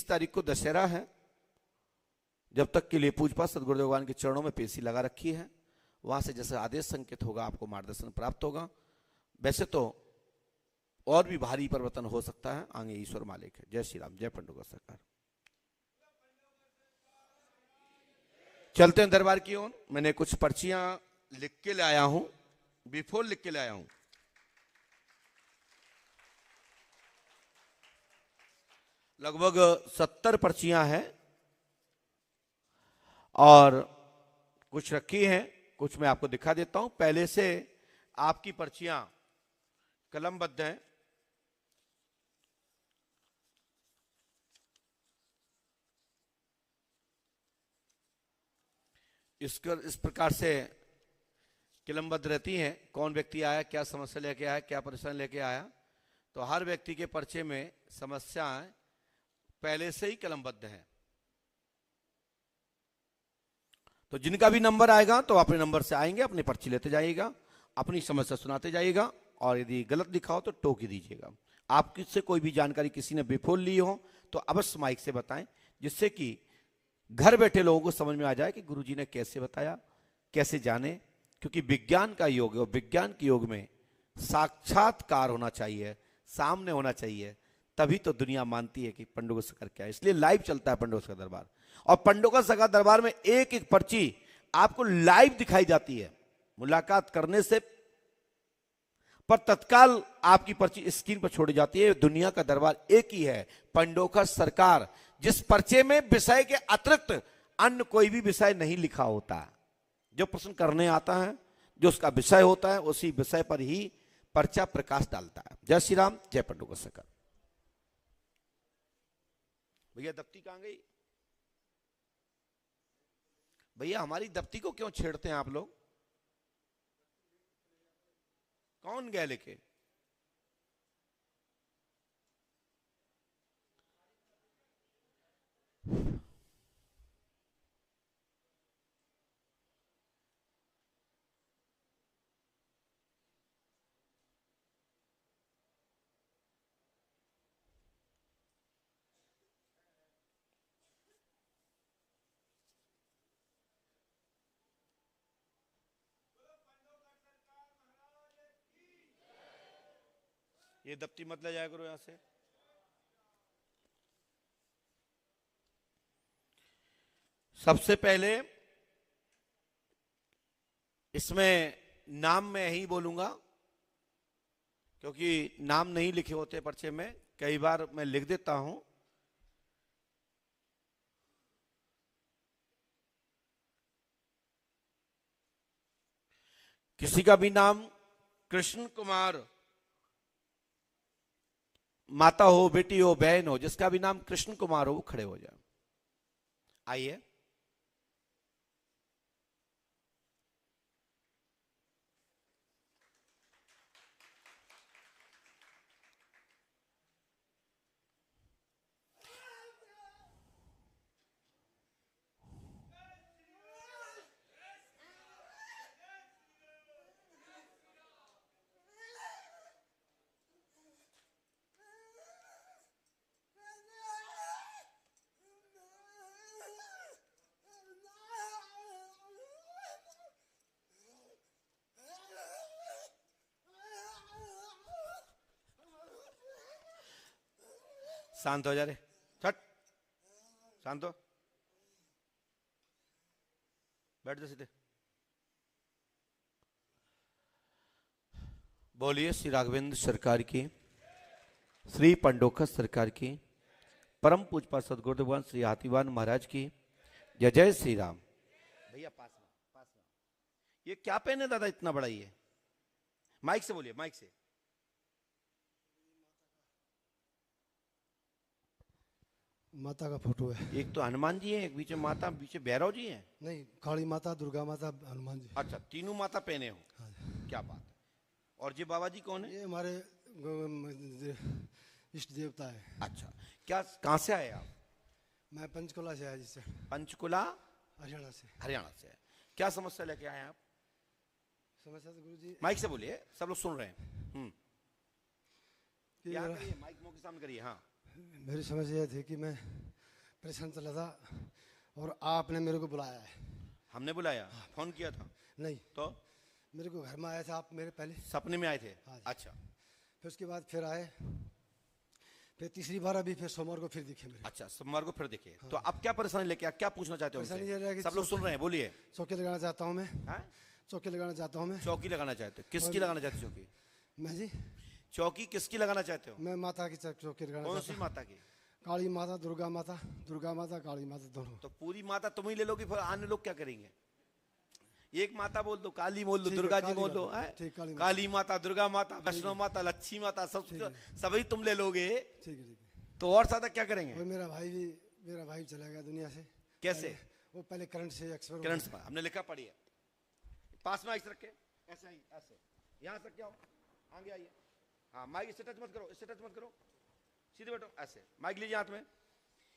[SPEAKER 1] तारीख को दशहरा है। जब तक के लिए पूज्यपाद सतगुरुदेव भगवान के चरणों में पेशी लगा रखी है, वहां से जैसे आदेश संकेत होगा आपको मार्गदर्शन प्राप्त होगा। वैसे तो और भी भारी परिवर्तन हो सकता है, आगे ईश्वर मालिक है। जय श्री राम, जय पंडोकर सरकार। चलते हैं दरबार की ओर। मैंने कुछ पर्चियां लिख के लाया हूं, बिफोर लिख के लाया हूं। लगभग 70 पर्चियां हैं और कुछ रखी हैं, कुछ मैं आपको दिखा देता हूं। पहले से आपकी पर्चियां कलमबद्ध हैं। इस प्रकार से कलमबद्ध रहती हैं। कौन व्यक्ति आया, क्या समस्या लेके आया, क्या परेशानी लेके आया। तो हर व्यक्ति के पर्चे में समस्याएं पहले से ही कलमबद्ध हैं। तो जिनका भी नंबर आएगा तो अपने नंबर से आएंगे, अपनी पर्ची लेते जाइएगा, अपनी समस्या सुनाते जाइएगा और यदि गलत लिखा हो तो टोक ही दीजिएगा। आप किससे कोई भी जानकारी किसी ने बेफोल ली हो तो अवश्य माइक से बताएं, जिससे कि घर बैठे लोगों को समझ में आ जाए कि गुरुजी ने कैसे बताया, कैसे जाने। क्योंकि विज्ञान का योग है और विज्ञान के योग में साक्षात्कार होना चाहिए, सामने होना चाहिए, तभी तो दुनिया मानती है कि पंडोकर सरकार क्या है। इसलिए लाइव चलता है पंडोकर सरकार दरबार। और पंडोकर सरकार दरबार में एक एक पर्ची आपको लाइव दिखाई जाती है। मुलाकात करने से पर तत्काल आपकी पर्ची स्क्रीन पर छोड़ी जाती है। दुनिया का दरबार एक ही है, पंडोखर सरकार, जिस पर्चे में विषय के अतिरिक्त अन्य कोई भी विषय नहीं लिखा होता। जो प्रश्न करने आता है, जो उसका विषय होता है, उसी विषय पर ही पर्चा प्रकाश डालता है। जय श्री राम, जय पंडोखर सरकार। भैया दफ्ती कहां गई? भैया हमारी दफ्ती को क्यों छेड़ते हैं आप लोग? कौन गया लेके? ये दफ्ती मत ले जाया करो यहां से। सबसे पहले इसमें नाम मैं ही बोलूंगा, क्योंकि नाम नहीं लिखे होते पर्चे में, कई बार मैं लिख देता हूं। किसी का भी नाम कृष्ण कुमार, माता हो, बेटी हो, बहन हो, जिसका भी नाम कृष्ण कुमार हो, वो खड़े हो जाए। आइए। शांत हो जा रे, छट, शांत हो, बैठ जा सीधे। बोलिए श्री राघवेंद्र सरकार की, श्री पंडोखर सरकार की, परम पूज्य सदगुरु भगवान श्री हाथीवान महाराज की जय। जय श्री राम। भैया पास में। ये क्या पेन है दादा इतना बड़ा? ये माइक से बोलिए, माइक से।
[SPEAKER 2] माता का फोटो है।
[SPEAKER 1] एक तो हनुमान जी है, एक बीच में माता, पीछे भैरव जी हैं।
[SPEAKER 2] नहीं, काली माता, दुर्गा माता, हनुमान जी।
[SPEAKER 1] अच्छा, तीनों माता पहने हो।
[SPEAKER 2] हाँ।
[SPEAKER 1] क्या बात है। और जी बाबा जी कौन है?
[SPEAKER 2] ये हमारे इष्ट देवता है।
[SPEAKER 1] अच्छा, क्या कहां से आए आप?
[SPEAKER 2] मैं पंचकुला से आया, जिससे
[SPEAKER 1] पंचकुला
[SPEAKER 2] हरियाणा से।
[SPEAKER 1] हरियाणा से। क्या समस्या लेके आए आप?
[SPEAKER 2] समस्या तो गुरु जी,
[SPEAKER 1] माइक से बोलिए, सब लोग सुन रहे हैं।
[SPEAKER 2] कि
[SPEAKER 1] यहाँ करिए, माइक मुंह के सामने करिए। हाँ,
[SPEAKER 2] मेरी समस्या यह थी कि मैं परेशान चला था और आपने मेरे को बुलाया है।
[SPEAKER 1] हमने बुलाया? फोन किया था?
[SPEAKER 2] नहीं,
[SPEAKER 1] तो
[SPEAKER 2] मेरे को घर में आया था आप, मेरे पहले
[SPEAKER 1] सपने में आए थे?
[SPEAKER 2] हाँ जी।
[SPEAKER 1] अच्छा
[SPEAKER 2] फिर उसके बाद फिर आए, फिर तीसरी बार अभी फिर सोमवार को फिर दिखे मेरे।
[SPEAKER 1] अच्छा, सोमवार को फिर देखे। तो अब क्या परेशानी लेके, क्या पूछना चाहते हो
[SPEAKER 2] परेशानी
[SPEAKER 1] हमसे?
[SPEAKER 2] ये है कि
[SPEAKER 1] सब लोग सुन रहे हैं, बोलिए।
[SPEAKER 2] चौकी लगाना चाहता हूँ मैं।
[SPEAKER 1] हाँ?
[SPEAKER 2] चौकी लगाना चाहता हूँ मैं।
[SPEAKER 1] चौकी लगाना चाहते हो? किसकी लगाना चाहते हो चौकी?
[SPEAKER 2] मैं जी,
[SPEAKER 1] चौकी किसकी लगाना चाहते हो?
[SPEAKER 2] मैं माता की चौकी लगाना
[SPEAKER 1] कौन
[SPEAKER 2] चाहता
[SPEAKER 1] सी माता की?
[SPEAKER 2] हूँ। काली माता, दुर्गा माता, दुर्गा माता, काली माता, दोनों।
[SPEAKER 1] तो पूरी माता तुम ही ले लोगी, फिर अन्य लोग क्या करेंगे? एक माता बोल दो, काली बोल दो,
[SPEAKER 2] ठीक है,
[SPEAKER 1] दुर्गा जी
[SPEAKER 2] काली
[SPEAKER 1] बोल दो।
[SPEAKER 2] माता, ठीक, काली माता।
[SPEAKER 1] काली माता, दुर्गा माता, वैष्णो माता, लक्ष्मी माता, सब सभी तुम ले लोगे,
[SPEAKER 2] ठीक है, ठीक है।
[SPEAKER 1] तो और ज्यादा क्या करेंगे?
[SPEAKER 2] और मेरा भाई चला गया दुनिया से।
[SPEAKER 1] कैसे?
[SPEAKER 2] वो पहले करंट से एक्सपायर हो
[SPEAKER 1] करंट
[SPEAKER 2] गया।
[SPEAKER 1] से हमने लिखा, पढ़ी है। पास में ऐसे रखे, ऐसे ही, ऐसे यहां से क्या हो, आगे आइए। हाँ, माइक इससे टच मत करो, इससे टच मत करो, सीधे बैठो, ऐसे माइक लीजिए हाथ में।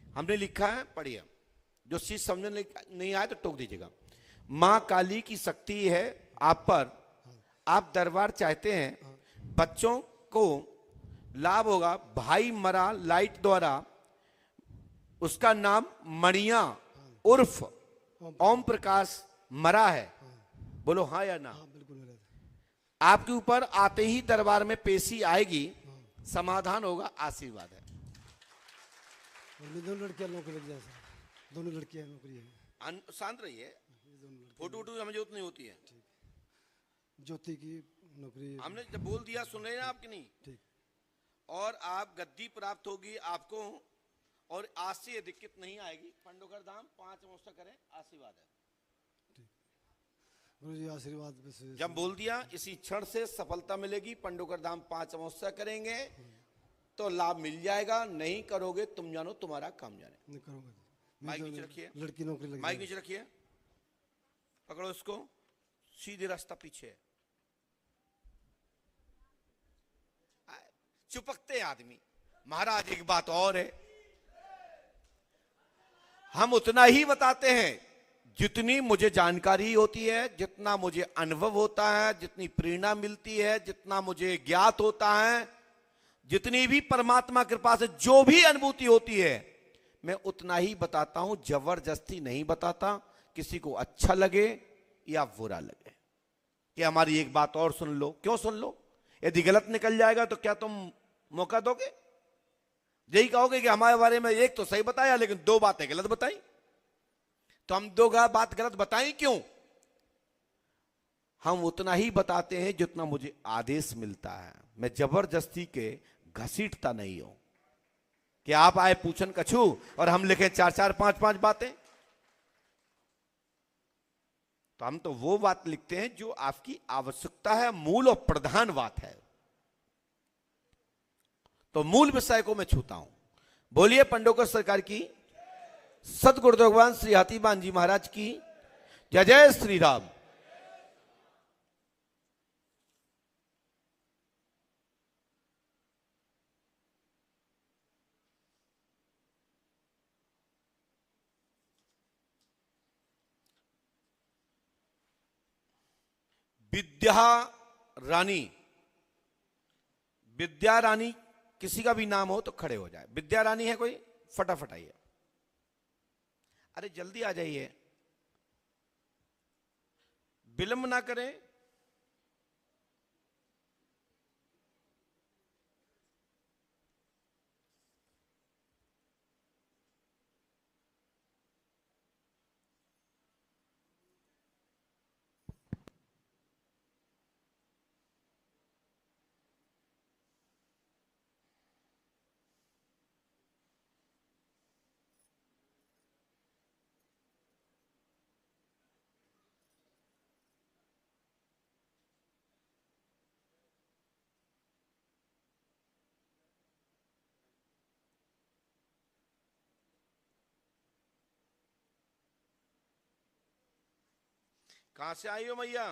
[SPEAKER 1] हमने लिखा है, पढ़िए। जो चीज समझ नहीं आए तो टोक दीजिएगा। माँ काली की शक्ति है आप पर, आप दरबार चाहते हैं, बच्चों को लाभ होगा। भाई मरा लाइट द्वारा, उसका नाम मणिया उर्फ ओम प्रकाश मरा है। बोलो हाँ या ना?
[SPEAKER 2] हाँ, बिल्कुल मेरा था।
[SPEAKER 1] आपके ऊपर आते ही दरबार में पेशी आएगी, समाधान होगा, आशीर्वाद है।
[SPEAKER 2] और ये दोनों लड़कियां नौकरी लग जाए सर, दोनों लड़कियां नौकरी है।
[SPEAKER 1] शांत रहिए,
[SPEAKER 2] ये दोनों लड़कियां।
[SPEAKER 1] फोटो वोटो हमें जरूरत नहीं होती है।
[SPEAKER 2] ज्योति की नौकरी।
[SPEAKER 1] हमने जब बोल दिया सुन रहे हैं आपकी नहीं,
[SPEAKER 2] ठीक।
[SPEAKER 1] और आप गद्दी प्राप्त होगी आपको, और आज से ये दिक्कत नहीं आएगी। पंडोकर धाम 5 अमावस्या करें, आशीर्वाद है।
[SPEAKER 2] गुरु जी आशीर्वाद बस।
[SPEAKER 1] जब बोल दिया इसी क्षण से सफलता मिलेगी। पंडोकर धाम 5 अमावस्या करेंगे तो लाभ मिल जाएगा, नहीं करोगे तुम जानो तुम्हारा काम जाने।
[SPEAKER 2] नहीं करूँगा।
[SPEAKER 1] माइक नीचे रखिए,
[SPEAKER 2] लड़की नौकरी लगी।
[SPEAKER 1] माइक नीचे रखिए, पकड़ो इसको, सीधे रास्ता पीछे है। चुपकते आदमी। महाराज एक बात और है, हम उतना ही बताते हैं जितनी मुझे जानकारी होती है, जितना मुझे अनुभव होता है, जितनी प्रेरणा मिलती है, जितना मुझे ज्ञात होता है, जितनी भी परमात्मा कृपा से जो भी अनुभूति होती है, मैं उतना ही बताता हूं, जबरदस्ती नहीं बताता। किसी को अच्छा लगे या बुरा लगे, कि हमारी एक बात और सुन लो। क्यों सुन लो? यदि गलत निकल जाएगा तो क्या तुम मौका दोगे? यही कहोगे कि हमारे बारे में एक तो सही बताया लेकिन 2 बातें गलत बताई, तो हम 2 बात गलत बताई क्यों? हम उतना ही बताते हैं जितना मुझे आदेश मिलता है। मैं जबरदस्ती के घसीटता नहीं हूं कि आप आए पूछन कछू और हम लिखें 4-4, 5-5 बातें। तो हम तो वो बात लिखते हैं जो आपकी आवश्यकता है, मूल और प्रधान बात है। तो मूल विषय को मैं छूता हूं। बोलिए पंडोकर सरकार की, सतगुरुदेव भगवान श्री हाथीबान जी महाराज की जय। जय श्री राम। विद्या रानी, विद्या रानी किसी का भी नाम हो तो खड़े हो जाए। विद्या रानी है कोई? फटाफट आइए। अरे जल्दी आ जाइए, विलंब ना करें। कहां से आई हो मैया?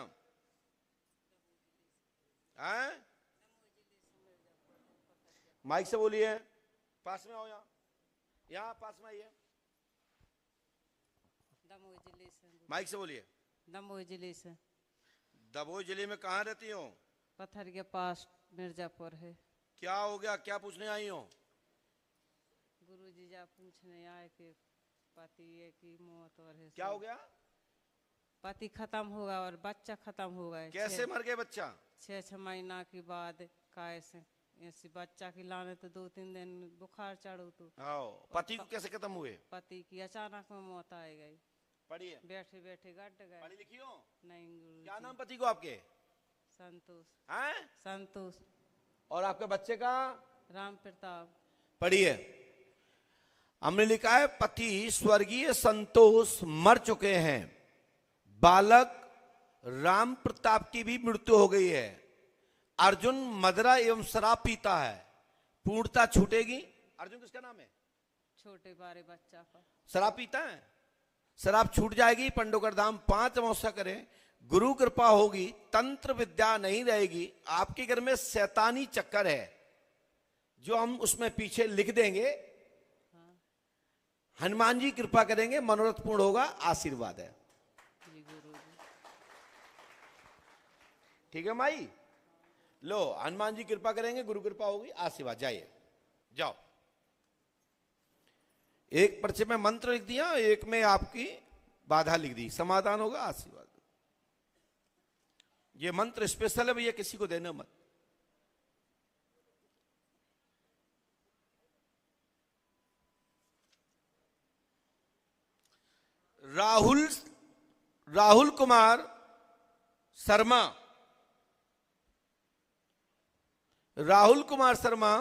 [SPEAKER 1] माइक से बोलिए, पास में आओ। यहाँ पास में आइए, माइक से बोलिए।
[SPEAKER 3] दमोह जिले से।
[SPEAKER 1] दमोह जिले में कहाँ रहती हो?
[SPEAKER 3] पत्थर के पास मिर्जापुर है।
[SPEAKER 1] क्या हो गया, क्या पूछने आई हो?
[SPEAKER 3] गुरुजी जा पूछने आए कि पति की मौत और है।
[SPEAKER 1] क्या हो गया?
[SPEAKER 3] पति खत्म होगा और बच्चा खत्म होगा।
[SPEAKER 1] कैसे मर गए बच्चा?
[SPEAKER 3] 6 महीना के बाद कैसे ऐसी बच्चा की लाने तो 2-3 दिन बुखार चढ़ो तो।
[SPEAKER 1] पति को कैसे खत्म हुए?
[SPEAKER 3] पति की अचानक में मौत आ गई।
[SPEAKER 1] पढ़िए,
[SPEAKER 3] बैठे बैठे गट गए।
[SPEAKER 1] पढ़ी लिखी हो?
[SPEAKER 3] नहीं गुरु।
[SPEAKER 1] क्या नाम पति को आपके?
[SPEAKER 3] संतोष।
[SPEAKER 1] हैं?
[SPEAKER 3] संतोष।
[SPEAKER 1] और आपके बच्चे का?
[SPEAKER 3] राम प्रताप।
[SPEAKER 1] पढ़िए, हमने लिखा है पति स्वर्गीय संतोष मर चुके हैं, बालक राम प्रताप की भी मृत्यु हो गई है। अर्जुन मदरा एवं शराब पीता है, पूर्णता छूटेगी। अर्जुन किसका नाम है?
[SPEAKER 3] छोटे बारे बच्चा का।
[SPEAKER 1] शराब पीता है, शराब छूट जाएगी। पंडोकर धाम 5 अमावस्या करें, गुरु कृपा होगी, तंत्र विद्या नहीं रहेगी। आपके घर में शैतानी चक्कर है जो हम उसमें पीछे लिख देंगे। हनुमान जी कृपा करेंगे, मनोरथ पूर्ण होगा, आशीर्वाद है। ठीक है माई, लो हनुमान जी कृपा करेंगे, गुरु कृपा होगी, आशीर्वाद। जाइए, जाओ। एक पर्चे में मंत्र लिख दिया, एक में आपकी बाधा लिख दी, समाधान होगा, आशीर्वाद। ये मंत्र स्पेशल है भैया, किसी को देना मत। राहुल कुमार शर्मा राहुल कुमार शर्मा,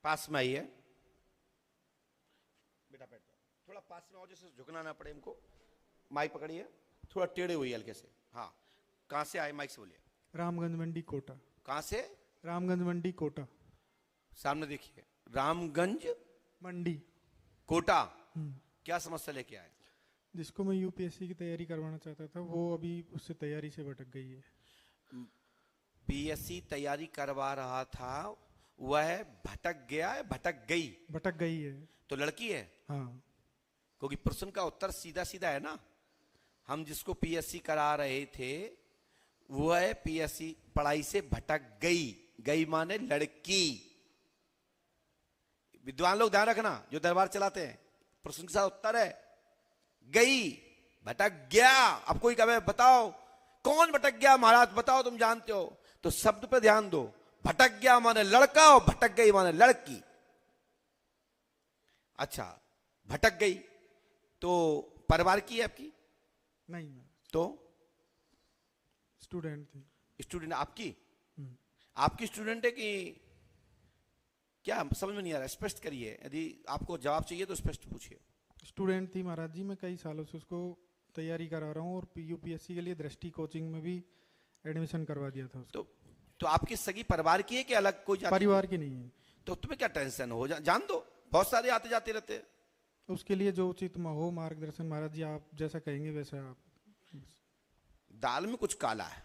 [SPEAKER 1] पास में आइए बेटा, बैठ जाओ, थोड़ा पास में आओ जैसे झुकना ना पड़े इनको। माइक पकड़िए, थोड़ा टेढ़े हुई हल्के से। हाँ, कहां से आए, माइक से बोलिए।
[SPEAKER 4] रामगंज मंडी कोटा।
[SPEAKER 1] कहां से?
[SPEAKER 4] रामगंज मंडी कोटा।
[SPEAKER 1] सामने देखिए, रामगंज
[SPEAKER 4] मंडी
[SPEAKER 1] कोटा। क्या समस्या लेके आए?
[SPEAKER 4] जिसको मैं यूपीएससी की तैयारी करवाना चाहता था वो अभी उससे तैयारी से भटक गई है।
[SPEAKER 1] पीएससी तैयारी करवा रहा था, वह भटक गया है, भटक गई?
[SPEAKER 4] भटक गई है।
[SPEAKER 1] तो लड़की है?
[SPEAKER 4] हाँ।
[SPEAKER 1] क्योंकि प्रश्न का उत्तर सीधा सीधा है ना। हम जिसको पीएससी करा रहे थे वह पीएससी पढ़ाई से भटक गई। गई माने लड़की। विद्वान लोग ध्यान रखना, जो दरबार चलाते हैं, प्रश्न का उत्तर है गई, भटक गया। अब कोई कहे बताओ कौन भटक गया महाराज, बताओ तुम जानते हो, तो शब्द पे ध्यान दो। भटक गया माने लड़का और भटक गई माने लड़की। अच्छा, भटक गई तो परिवार की है आपकी?
[SPEAKER 4] नहीं,
[SPEAKER 1] तो
[SPEAKER 4] स्टूडेंट थी।
[SPEAKER 1] स्टूडेंट आपकी? आपकी स्टूडेंट है कि क्या, समझ में नहीं आ रहा, स्पष्ट करिए। यदि आपको जवाब चाहिए तो स्पष्ट पूछिए।
[SPEAKER 4] स्टूडेंट थी महाराज जी, मैं कई सालों से उसको तैयारी करा रहा हूँ और यूपीएससी के लिए दृष्टि कोचिंग में भी एडमिशन करवा दिया था उसको।
[SPEAKER 1] तो आपकी सगी परिवार की है कि अलग कोई जाति?
[SPEAKER 4] परिवार की नहीं है।
[SPEAKER 1] तो तुम्हें क्या टेंशन हो, जान दो, बहुत सारे आते जाते रहते हैं।
[SPEAKER 4] उसके लिए जो उचित हो मार्गदर्शन महाराज जी, आप जैसा कहेंगे वैसा। आप
[SPEAKER 1] दाल में कुछ काला है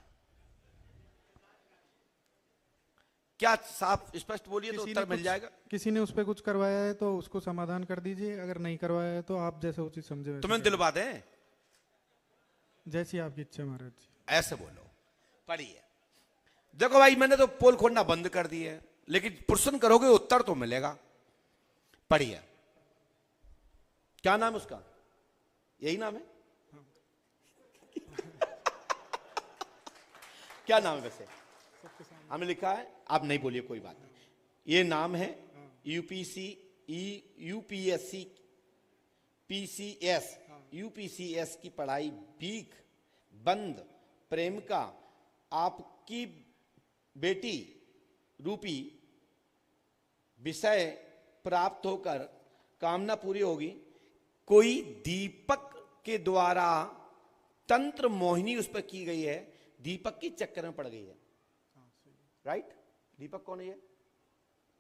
[SPEAKER 1] क्या? साफ स्पष्ट बोलिए तो उत्तर मिल जाएगा।
[SPEAKER 4] किसी ने उस पर कुछ करवाया है तो उसको समाधान कर दीजिए, अगर नहीं करवाया है तो आप जैसा उचित समझे वैसा
[SPEAKER 1] तुम्हें दिलवा दें?
[SPEAKER 4] जैसी आपकी इच्छा महाराज जी।
[SPEAKER 1] ऐसे बोलो। पढ़िए। देखो भाई, मैंने तो पोल खोलना बंद कर दी है, लेकिन प्रश्न करोगे उत्तर तो मिलेगा। पढ़िए। क्या नाम है उसका? यही नाम है? क्या नाम है वैसे? हमने लिखा है, आप नहीं बोलिए, कोई बात नहीं। ये नाम है यूपीएससी पीसीएस, यूपीसीएस की पढ़ाई भीख बंद प्रेम का आपकी बेटी रूपी विषय प्राप्त होकर कामना पूरी होगी। कोई दीपक के द्वारा तंत्र मोहिनी उस पर की गई है, दीपक की चक्कर में पड़ गई है। राइट? दीपक कौन है ये?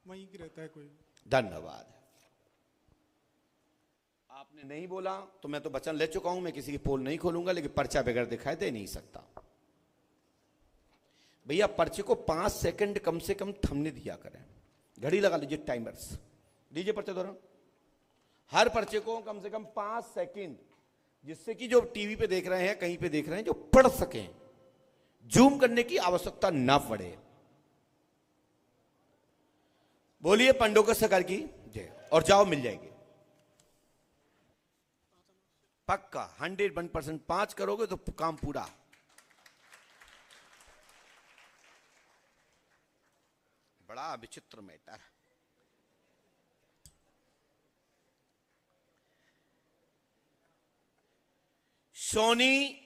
[SPEAKER 4] वहीं की रहता है कोई।
[SPEAKER 1] धन्यवाद। आपने नहीं बोला तो मैं तो वचन ले चुका हूं, मैं किसी की पोल नहीं खोलूंगा, लेकिन पर्चा बगैर दिखाई दे नहीं सकता। भैया पर्चे को 5 सेकंड कम से कम थमने दिया करें। घड़ी लगा लीजिए, टाइमर्स दीजिए पर्चे दौरान। हर पर्चे को कम से कम 5 सेकंड, जिससे कि जो टीवी पे देख रहे हैं, कहीं पे देख रहे हैं, जो पढ़ सकें, जूम करने की आवश्यकता ना पड़े। बोलिए पंडोकर सरकार की जय। और जाओ, मिल जाएगी पक्का 101%। 5 करोगे तो काम पूरा। बड़ा विचित्र मैटर। सोनी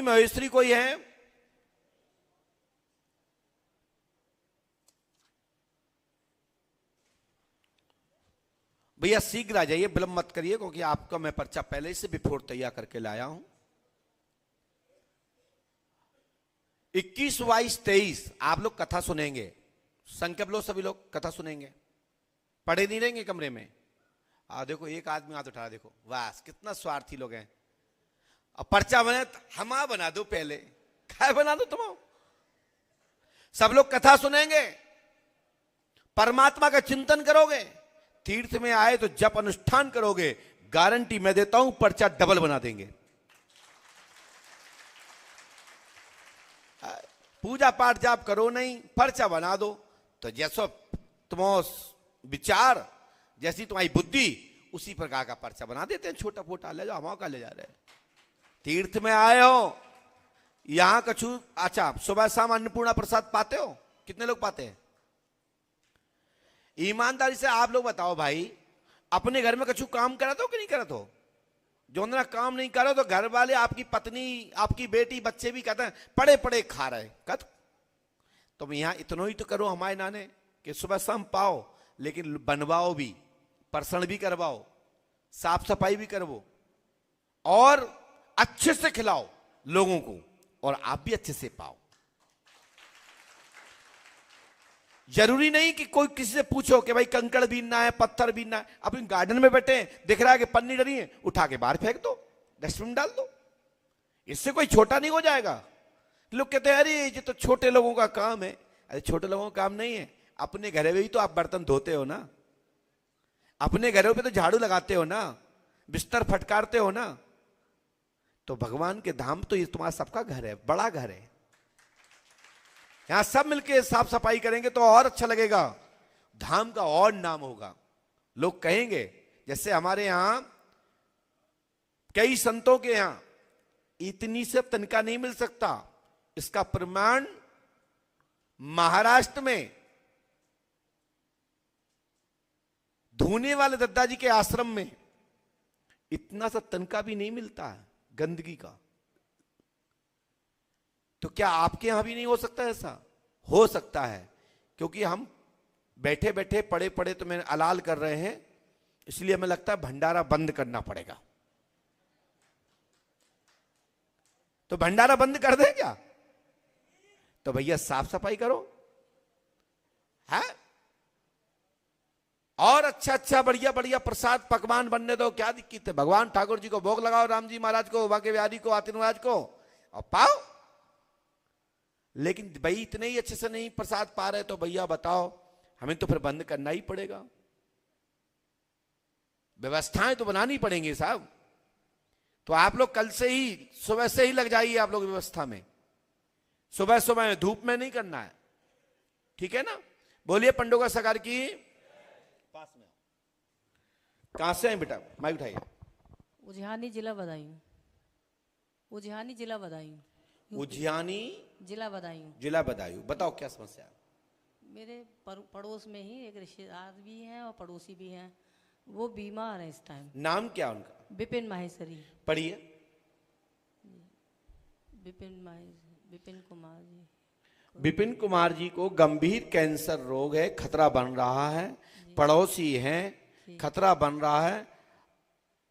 [SPEAKER 1] महेश्वरी कोई है? भैया शीघ्र आ जाइए, विलंब मत करिए, क्योंकि आपका मैं पर्चा पहले से बिफोर तैयार करके लाया हूं। 21, 22, 23 आप लोग कथा सुनेंगे। संकल्प लो, सभी लोग कथा सुनेंगे। पढ़े नहीं रहेंगे कमरे में। देखो एक आदमी हाथ उठा, देखो वाह कितना स्वार्थी लोग हैं। अब पर्चा बने हम बना दो, पहले क्या बना दो तुम। सब लोग कथा सुनेंगे, परमात्मा का चिंतन करोगे, तीर्थ में आए तो जप अनुष्ठान करोगे, गारंटी मैं देता हूं पर्चा डबल बना देंगे। पूजा पाठ जाप करो नहीं, पर्चा बना दो। तो जैसो तुम्हारा विचार, जैसी तुम्हारी बुद्धि, उसी प्रकार का पर्चा बना देते हैं। छोटा फोटा ले जाओ, मौका ले जा रहे हैं। तीर्थ में आए हो, यहां कछु अच्छा सुबह शाम अन्नपूर्णा प्रसाद पाते हो? कितने लोग पाते हैं? ईमानदारी से आप लोग बताओ भाई, अपने घर में कछु काम करा तो कि नहीं करा तो? जो ना काम नहीं करो तो घर वाले, आपकी पत्नी, आपकी बेटी, बच्चे भी कहते हैं पड़े पड़े खा रहे कत। तुम यहां इतना ही तो करो हमारे नाने कि सुबह शाम पाओ, लेकिन बनवाओ भी, परसण भी करवाओ, साफ सफाई भी करवाओ और अच्छे से खिलाओ लोगों को, और आप भी अच्छे से पाओ। जरूरी नहीं कि कोई किसी से पूछो कि भाई कंकड़ बीनना है, पत्थर बीनना है। अपनी गार्डन में बैठे हैं, दिख रहा है कि पन्नी डली है, उठा के बाहर फेंक दो, डस्टबिन डाल दो, इससे कोई छोटा नहीं हो जाएगा। लोग कहते हैं अरे ये तो छोटे लोगों का काम है। अरे छोटे लोगों का काम नहीं है, अपने घरों में भी तो आप बर्तन धोते हो ना, अपने घरों पे तो झाड़ू लगाते हो ना, बिस्तर फटकारते हो ना। तो भगवान के धाम तो ये तुम्हारा सबका घर है, बड़ा घर है। यहां सब मिलके साफ सफाई करेंगे तो और अच्छा लगेगा, धाम का और नाम होगा। लोग कहेंगे, जैसे हमारे यहां कई संतों के यहां इतनी से तनख्वाह नहीं मिल सकता। इसका प्रमाण महाराष्ट्र में धोने वाले दद्दा जी के आश्रम में इतना सा तनख्वाह भी नहीं मिलता है गंदगी का। तो क्या आपके यहां भी नहीं हो सकता? ऐसा हो सकता है, क्योंकि हम बैठे बैठे पड़े पड़े तो मैं अलाल कर रहे हैं, इसलिए हमें लगता है भंडारा बंद करना पड़ेगा। तो भंडारा बंद कर दे क्या? तो भैया साफ सफाई करो है, और अच्छा अच्छा बढ़िया बढ़िया प्रसाद पकवान बनने दो, क्या दिक्कत है? भगवान ठाकुर जी को भोग लगाओ, राम जी महाराज को, बाके बिहारी को, आतिन महाराज को, और पाओ। लेकिन भाई इतने ही अच्छे से नहीं प्रसाद पा रहे तो भैया बताओ, हमें तो फिर बंद करना ही पड़ेगा। व्यवस्थाएं तो बनानी पड़ेंगी साहब। तो आप लोग कल से ही, सुबह से ही लग जाइए आप लोग व्यवस्था में। सुबह सुबह धूप में नहीं करना है, ठीक है ना? बोलिए पंडोगा सरकार की। पास में कहां से आए बेटा? माइक उठाइए।
[SPEAKER 5] उज्जैनी जिला बदायूं। उज्जैनी जिला बदायूं।
[SPEAKER 1] उज्जैनी
[SPEAKER 5] जिला बदायूं।
[SPEAKER 1] जिला बदायूं। बताओ क्या समस्या है?
[SPEAKER 5] मेरे पड़ोस में ही एक रिश्तेदार भी हैं और पड़ोसी भी हैं, वो बीमार हैं इस टाइम।
[SPEAKER 1] नाम क्या उनका?
[SPEAKER 5] विपिन माहेश्वरी।
[SPEAKER 1] पढ़िए।
[SPEAKER 5] विपिन कुमार जी।
[SPEAKER 1] विपिन कुमार जी को गंभीर कैंसर रोग है, खतरा बन रहा है, पड़ोसी हैं, खतरा बन रहा है।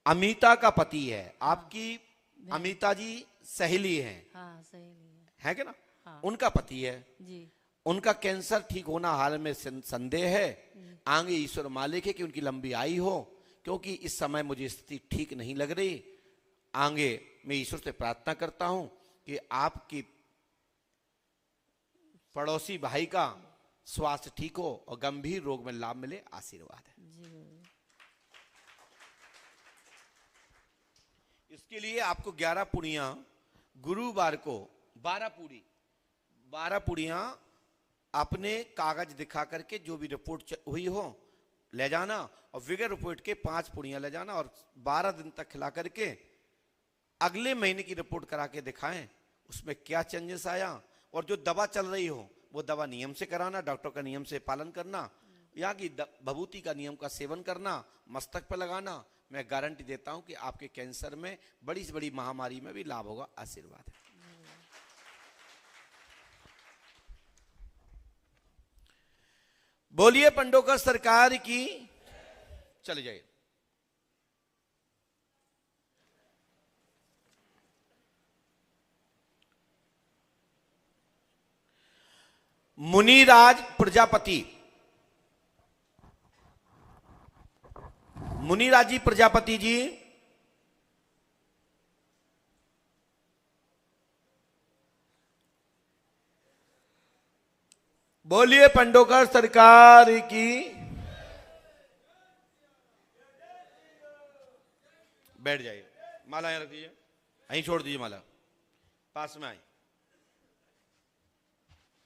[SPEAKER 1] अमिता का पति है, आपकी अमिता जी सहेली हैं।
[SPEAKER 5] हाँ सही
[SPEAKER 1] है क्या ना?
[SPEAKER 5] हाँ।
[SPEAKER 1] उनका पति है
[SPEAKER 5] जी।
[SPEAKER 1] उनका कैंसर ठीक होना हाल में संदेह है। आगे ईश्वर मालिक है कि उनकी लंबी आयु हो, क्योंकि इस समय मुझे स्थिति ठीक नहीं लग रही। आगे मैं ईश्वर से प्रार्थना करता हूं कि आपकी पड़ोसी भाई का स्वास्थ्य ठीक हो और गंभीर रोग में लाभ मिले। आशीर्वाद है। इसके लिए आपको 11 पुड़ियां गुरुवार को 12 पुड़ियां अपने कागज दिखा करके जो भी रिपोर्ट हुई हो ले जाना, और विगर रिपोर्ट के 5 पुड़ियां ले जाना, और 12 दिन तक खिला करके अगले महीने की रिपोर्ट करा के दिखाएं उसमें क्या चेंजेस आया। और जो दवा चल रही हो वो दवा नियम से कराना, डॉक्टर का नियम से पालन करना, यहाँ की भभूति का नियम का सेवन करना, मस्तक पर लगाना। मैं गारंटी देता हूं कि आपके कैंसर में, बड़ी से बड़ी महामारी में भी लाभ होगा। आशीर्वाद है। बोलिए पंडोकर सरकार की। चले जाइए। मुनिराज प्रजापति, मुनिराज जी प्रजापति जी, बोलिए पंडोकर सरकार की। बैठ जाइए, माला यहां रख दीजिए, यहीं छोड़ दीजिए माला। पास में आई,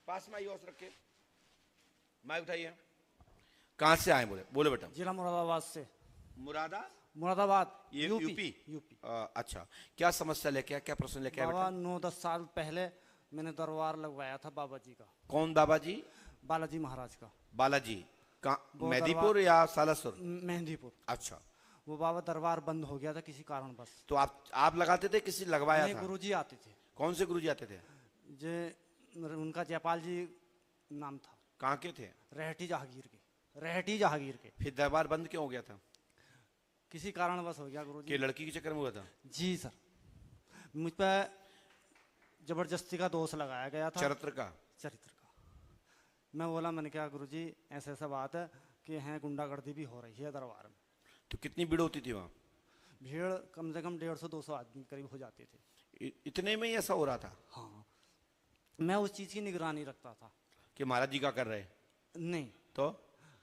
[SPEAKER 1] पास में आई, और रखे। माइक उठाइए। कहां से आए? बोले बेटा।
[SPEAKER 6] जिला मुरादाबाद से।
[SPEAKER 1] मुरादाबाद ये यूपी। अच्छा, क्या समस्या लेके आया, क्या प्रश्न लेके आया?
[SPEAKER 6] बाबा 9-10 साल पहले मैंने दरबार लगवाया था बाबा जी का।
[SPEAKER 1] कौन बाबा जी?
[SPEAKER 6] बालाजी महाराज का।
[SPEAKER 1] बालाजी।
[SPEAKER 6] वो
[SPEAKER 1] मेहदीपुर या सालासुर?
[SPEAKER 6] मेहंदीपुर।
[SPEAKER 1] अच्छा,
[SPEAKER 6] वो बाबा दरबार बंद हो गया था किसी कारणवश।
[SPEAKER 1] तो आप लगाते थे, किसी लगवाया
[SPEAKER 6] नहीं,
[SPEAKER 1] था?
[SPEAKER 6] गुरुजी आते थे।
[SPEAKER 1] कौन से गुरुजी आते थे?
[SPEAKER 6] जे उनका जयपाल जी नाम था।
[SPEAKER 1] कहाँ के थे?
[SPEAKER 6] रहटी जहांगीर के।
[SPEAKER 1] फिर दरबार बंद क्यों हो गया था?
[SPEAKER 6] किसी कारणवश हो गया गुरुजी।
[SPEAKER 1] कि लड़की के चक्कर में हुआ था?
[SPEAKER 6] जी सर, मुझ पर जबरदस्ती का दोष लगाया गया था,
[SPEAKER 1] चरित्र का?
[SPEAKER 6] चरित्र का। मैं बोला, मैंने कहा गुरुजी ऐसा ऐसा बात है कि हैं गुंडागर्दी भी हो रही है दरबार में।
[SPEAKER 1] तो कितनी भीड़ होती थी वहाँ?
[SPEAKER 6] भीड़ कम से कम 150-200 आदमी करीब हो जाते थे।
[SPEAKER 1] इतने में ही ऐसा हो रहा था?
[SPEAKER 6] हाँ, मैं उस चीज़ की निगरानी रखता था
[SPEAKER 1] कि महाराज जी क्या कर रहे?
[SPEAKER 6] नहीं
[SPEAKER 1] तो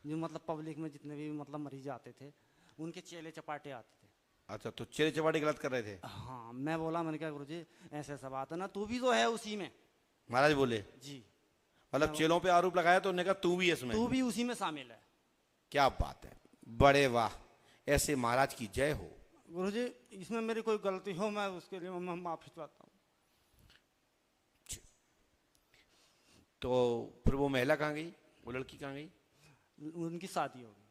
[SPEAKER 6] जो मतलब पब्लिक में जितने भी मतलब मरीज आते थे उनके चेले चपाटे आते थे।
[SPEAKER 1] अच्छा, तो चेले चपाटे गलत कर रहे थे?
[SPEAKER 6] हाँ, मैं बोला, मैंने कहा गुरुजी ऐसा ऐसा बात है ना, तू भी तो है उसी में।
[SPEAKER 1] महाराज बोले?
[SPEAKER 6] जी,
[SPEAKER 1] मतलब चेलों पे आरोप लगाया तो उन्होंने कहा तू भी इसमें?
[SPEAKER 6] तू भी उसी में शामिल है।
[SPEAKER 1] क्या बात है, बड़े वाह, ऐसे महाराज की जय हो।
[SPEAKER 6] गुरुजी इसमें मेरी कोई गलती हो मैं उसके लिए मैं माफी चाहता हूँ।
[SPEAKER 1] तो फिर वो महिला कहाँ गई, वो लड़की कहाँ गई?
[SPEAKER 6] उनकी शादी हो गई।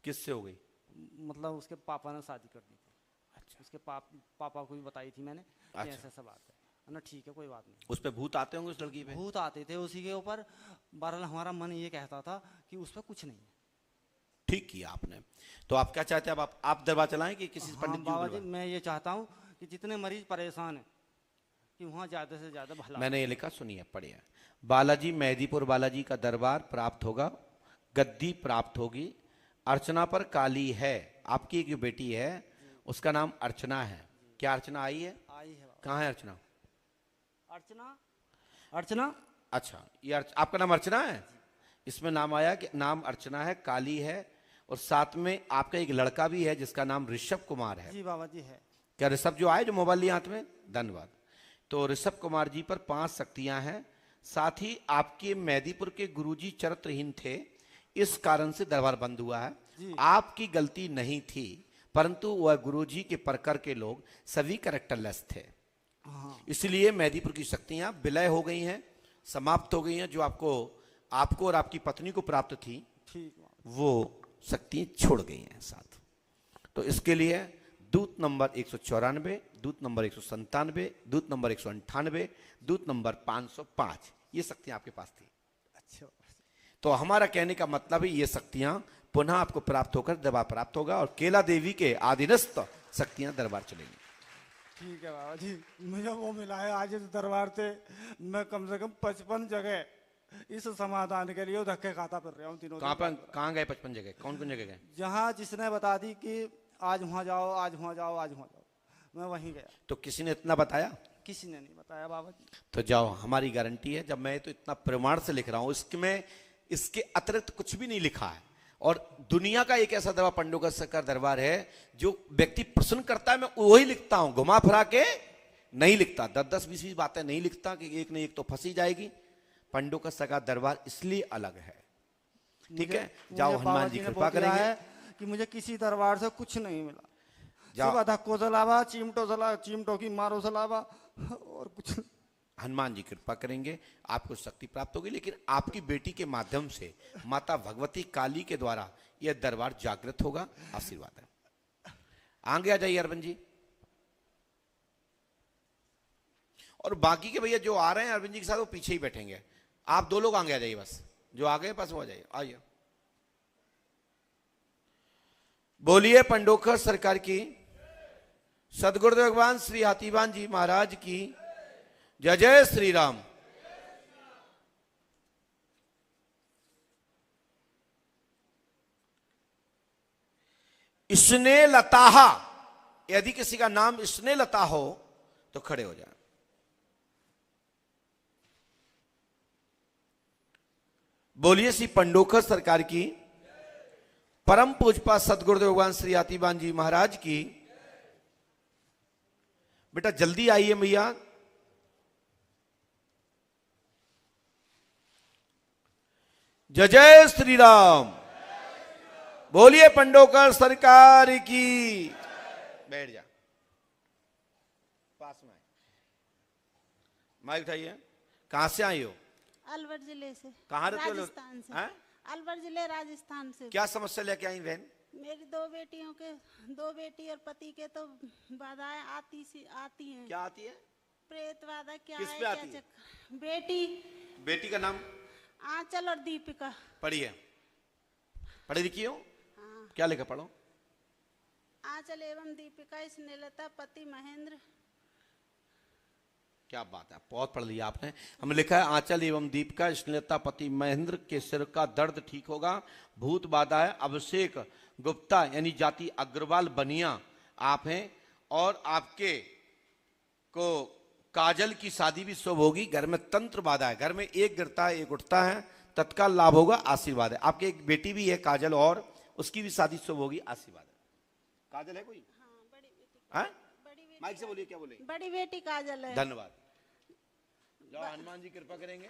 [SPEAKER 1] किससे हो गई?
[SPEAKER 6] मतलब उसके पापा ने शादी कर दी थी। अच्छा, उसके पापा को भी बताई थी मैंने कि
[SPEAKER 1] अच्छा।
[SPEAKER 6] ऐसा ऐसा बात है ना। ठीक है, कोई बात नहीं।
[SPEAKER 1] उस पे भूत आते होंगे उस लड़की पे?
[SPEAKER 6] भूत आते थे उसी के ऊपर। बहरहाल हमारा मन ये कहता था कि उस पर कुछ नहीं है।
[SPEAKER 1] ठीक किया आपने। तो आप क्या चाहते हैं, अब आप दरबार चलाएं कि किसी
[SPEAKER 6] हाँ,
[SPEAKER 1] पंडित जी को
[SPEAKER 6] बाबा जी
[SPEAKER 1] बुलवाएं?
[SPEAKER 6] मैं ये चाहता हूँ कि जितने मरीज परेशान हैं कि वहाँ ज़्यादा से ज़्यादा भला।
[SPEAKER 1] मैंने ये लिखा, सुनिए पढ़िए। बालाजी, मेहदीपुर बालाजी का दरबार प्राप्त होगा, गद्दी प्राप्त होगी, अर्चना पर काली है। आपकी एक बेटी है उसका नाम अर्चना है। क्या अर्चना आई है?
[SPEAKER 6] आई है बाबा।
[SPEAKER 1] कहाँ है अर्चना?
[SPEAKER 6] अर्चना।
[SPEAKER 1] अच्छा, ये आपका नाम अर्चना है? इसमें नाम आया कि नाम अर्चना है, काली है, और साथ में आपका एक लड़का भी है जिसका नाम ऋषभ कुमार है।
[SPEAKER 6] जी बाबा जी है।
[SPEAKER 1] क्या ऋषभ जो आए, जो मोबाइल लिए हाथ में? धन्यवाद। तो ऋषभ कुमार जी पर 5 शक्तियां हैं। साथ ही आपके मेहदीपुर के गुरुजी चरित्रहीन थे, इस कारण से दरबार बंद हुआ है। आपकी गलती नहीं थी, परंतु वह गुरुजी के परकर के लोग सभी कैरेक्टरलेस थे।
[SPEAKER 6] हाँ।
[SPEAKER 1] इसलिए मेहदीपुर की शक्तियां विलय हो गई हैं, समाप्त हो गई हैं। जो आपको और आपकी पत्नी को प्राप्त थी,
[SPEAKER 6] ठीक,
[SPEAKER 1] वो शक्ति छोड़ गई हैं साथ। तो इसके लिए दूत नंबर 194, दूत नंबर 197, दूत नंबर 198, दूत नंबर 505, ये शक्तियां आपके पास थी।
[SPEAKER 6] अच्छा।
[SPEAKER 1] तो हमारा कहने का मतलब है ये शक्तियां पुनः आपको प्राप्त होकर दरबार प्राप्त होगा, और केला देवी के आधीनस्थ शक्तियां दरबार चलेंगी।
[SPEAKER 6] ठीक है बाबा जी, मुझे वो मिला है आज इस दरबार से। मैं कम से कम 55 जगह इस समाधान के लिए धक्के खाता फिर रहा हूँ तीनों।
[SPEAKER 1] कहाँ गए 55 जगह? कौन कौन जगह गए?
[SPEAKER 6] जहाँ जिसने बता दी कि आज वहाँ जाओ, आज वहाँ जाओ, आज वहाँ जाओ, मैं वहीं गया।
[SPEAKER 1] तो किसी ने इतना बताया?
[SPEAKER 6] किसी ने नहीं बताया बाबा जी।
[SPEAKER 1] तो जाओ, हमारी गारंटी है। जब मैं तो इतना प्रमाण से लिख रहा हूं, इसमें इसके अतिरिक्त कुछ भी नहीं लिखा है। और दुनिया का एक ऐसा दरबार पंडोकर का दरबार है जो व्यक्ति प्रश्न करता है, मैं वही लिखता हूं, घुमा फिरा के नहीं लिखता। 10-10, 20-20 बातें नहीं लिखता कि एक न एक तो फंसी जाएगी। पंडोकर का दरबार इसलिए अलग है। ठीक है, जाओ, हनुमान जी कृपा करेंगे।
[SPEAKER 6] कि मुझे किसी दरबार से कुछ नहीं मिला,
[SPEAKER 1] जाओ।
[SPEAKER 6] सिर्फ धक्को से लावा, चिमटों की मारो से लावा, और कुछ।
[SPEAKER 1] हनुमान जी कृपा करेंगे, आपको शक्ति प्राप्त होगी। लेकिन आपकी बेटी के माध्यम से माता भगवती काली के द्वारा यह दरबार जागृत होगा। आशीर्वाद है। आगे आ जाइए अरविंद जी। और बाकी के भैया जो आ रहे हैं अरविंद जी के साथ, वो पीछे ही बैठेंगे। आप 2 लोग आगे आ जाइए, बस जो आ गए बस वो आ जाइए। आइए, बोलिए पंडोकर सरकार की, सदगुरुदेव भगवान श्री हाथीवान जी महाराज की जय। जय श्री राम। स्नेह लता, यदि किसी का नाम स्नेह लता हो तो खड़े हो जाए। बोलिए श्री पंडोकर सरकार की, परम पूजपा सदगुरुदेव भगवान श्री हाथीवान जी महाराज की। बेटा जल्दी आइए भैया। जय जय श्री राम। बोलिए पंडोकर सरकार की। बैठ जा, पास में माइक उठाइए। कहां से आई हो?
[SPEAKER 7] अलवर जिले से।
[SPEAKER 1] कहाँ रहते हो?
[SPEAKER 7] राजस्थान से।
[SPEAKER 1] हैं?
[SPEAKER 7] अलवर जिले राजस्थान से।
[SPEAKER 1] क्या समस्या लेके आई बहन?
[SPEAKER 7] मेरी दो बेटी और पति के तो बाधाएं आती हैं।
[SPEAKER 1] क्या आती है?
[SPEAKER 7] प्रेत बाधा क्या
[SPEAKER 1] किस
[SPEAKER 7] है,
[SPEAKER 1] पे
[SPEAKER 7] क्या
[SPEAKER 1] आती है? बेटी का नाम?
[SPEAKER 7] आंचल और दीपिका।
[SPEAKER 1] पढ़िए, पढ़ी लिखी हो?
[SPEAKER 7] हाँ।
[SPEAKER 1] क्या लिखा पढ़ो?
[SPEAKER 7] आंचल एवं दीपिका स्नेहलता पति महेंद्र।
[SPEAKER 1] क्या बात है, बहुत पढ़ लिया आपने। हमने लिखा है आंचल एवं दीपिका स्नेहलता पति महेंद्र के सिर का दर्द ठीक होगा। भूत बाधा है। अभिषेक गुप्ता यानी जाति अग्रवाल बनिया आप हैं, और आपके को काजल की शादी भी शुभ होगी। घर में तंत्र बाधा है, घर में एक गिरता है एक उठता है, तत्काल लाभ होगा, आशीर्वाद है। आपके एक बेटी भी है काजल, और उसकी भी शादी शुभ होगी, आशीर्वाद है। काजल है कोई?
[SPEAKER 7] हाँ, बड़ी बेटी।
[SPEAKER 1] हाँ?
[SPEAKER 7] बड़ी बेटी।
[SPEAKER 1] माइक से बोलिए, क्या बोले?
[SPEAKER 7] बड़ी बेटी काजल है।
[SPEAKER 1] धन्यवाद। जाओ, हनुमान जी कृपा करेंगे।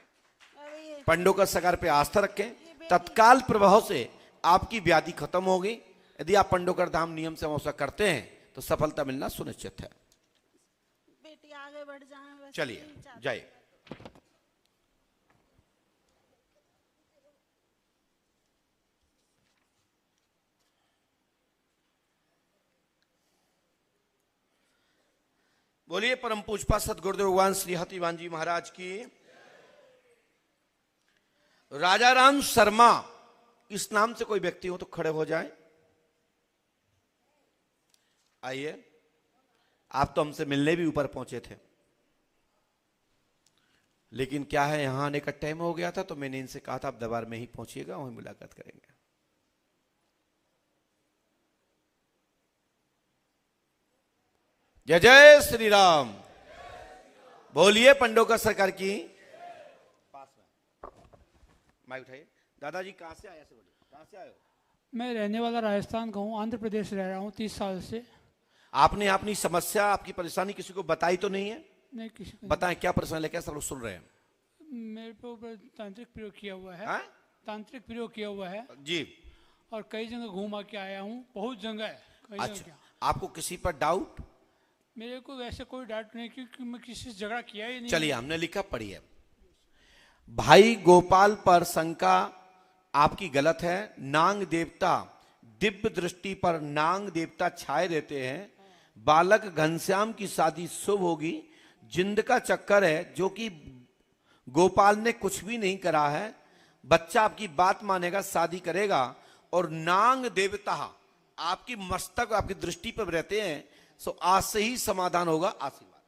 [SPEAKER 7] अभी
[SPEAKER 1] पंडों का सकार पे आस्था रखें, तत्काल प्रभाव से आपकी व्याधि खत्म होगी। यदि आप पंडोकर धाम नियम से अमावस्या करते हैं तो सफलता मिलना सुनिश्चित है।
[SPEAKER 7] बेटी आगे बढ़ जाए बस।
[SPEAKER 1] चलिए
[SPEAKER 7] यही चाहती
[SPEAKER 1] जाइए। बोलिए परम पूजपा सतगुरुदेव भगवान श्री हतिवान जी महाराज की। राजाराम शर्मा इस नाम से कोई व्यक्ति हो तो खड़े हो जाए। आइए, आप तो हमसे मिलने भी ऊपर पहुंचे थे, लेकिन क्या है यहां आने का टाइम हो गया था, तो मैंने इनसे कहा था आप दरबार में ही पहुंचिएगा, वहीं मुलाकात करेंगे। जय जय श्री राम। बोलिए पंडोकर सरकार की। पास में माइक उठाइए। दादाजी कहां से आए? ऐसे बोलिए, कहां से आए हो?
[SPEAKER 8] मैं रहने वाला राजस्थान का हूँ, आंध्र प्रदेश रह रहा हूँ 30 साल से।
[SPEAKER 1] आपने अपनी समस्या, आपकी परेशानी किसी को बताई तो नहीं है?
[SPEAKER 8] नहीं, किसी को
[SPEAKER 1] बताएं क्या परेशानी लेके सब लोग सुन रहे हैं।
[SPEAKER 8] मेरे पे ऊपर तांत्रिक प्रयोग किया हुआ है।
[SPEAKER 1] हाँ?
[SPEAKER 8] तांत्रिक प्रयोग किया हुआ है
[SPEAKER 1] जी।
[SPEAKER 8] और कई जगह घूमा के आया हूँ, बहुत जगह है, कई जगह
[SPEAKER 1] अच्छा,
[SPEAKER 8] क्या।
[SPEAKER 1] आपको किसी पर डाउट?
[SPEAKER 8] मेरे को वैसे कोई डाउट नहीं, क्योंकि मैं किसी से झगड़ा किया ही नहीं।
[SPEAKER 1] चलिए, हमने लिखा पढ़िए। भाई गोपाल पर शंका आपकी गलत है। नांग देवता, दिव्य दृष्टि पर नांग देवता छाए रहते हैं। बालक घनश्याम की शादी शुभ होगी। जिंद का चक्कर है जो कि गोपाल ने कुछ भी नहीं करा है। बच्चा आपकी बात मानेगा, शादी करेगा। और नांग देवता आपकी मस्तक, आपकी दृष्टि पर रहते हैं, सो आज से ही समाधान होगा, आशीर्वाद।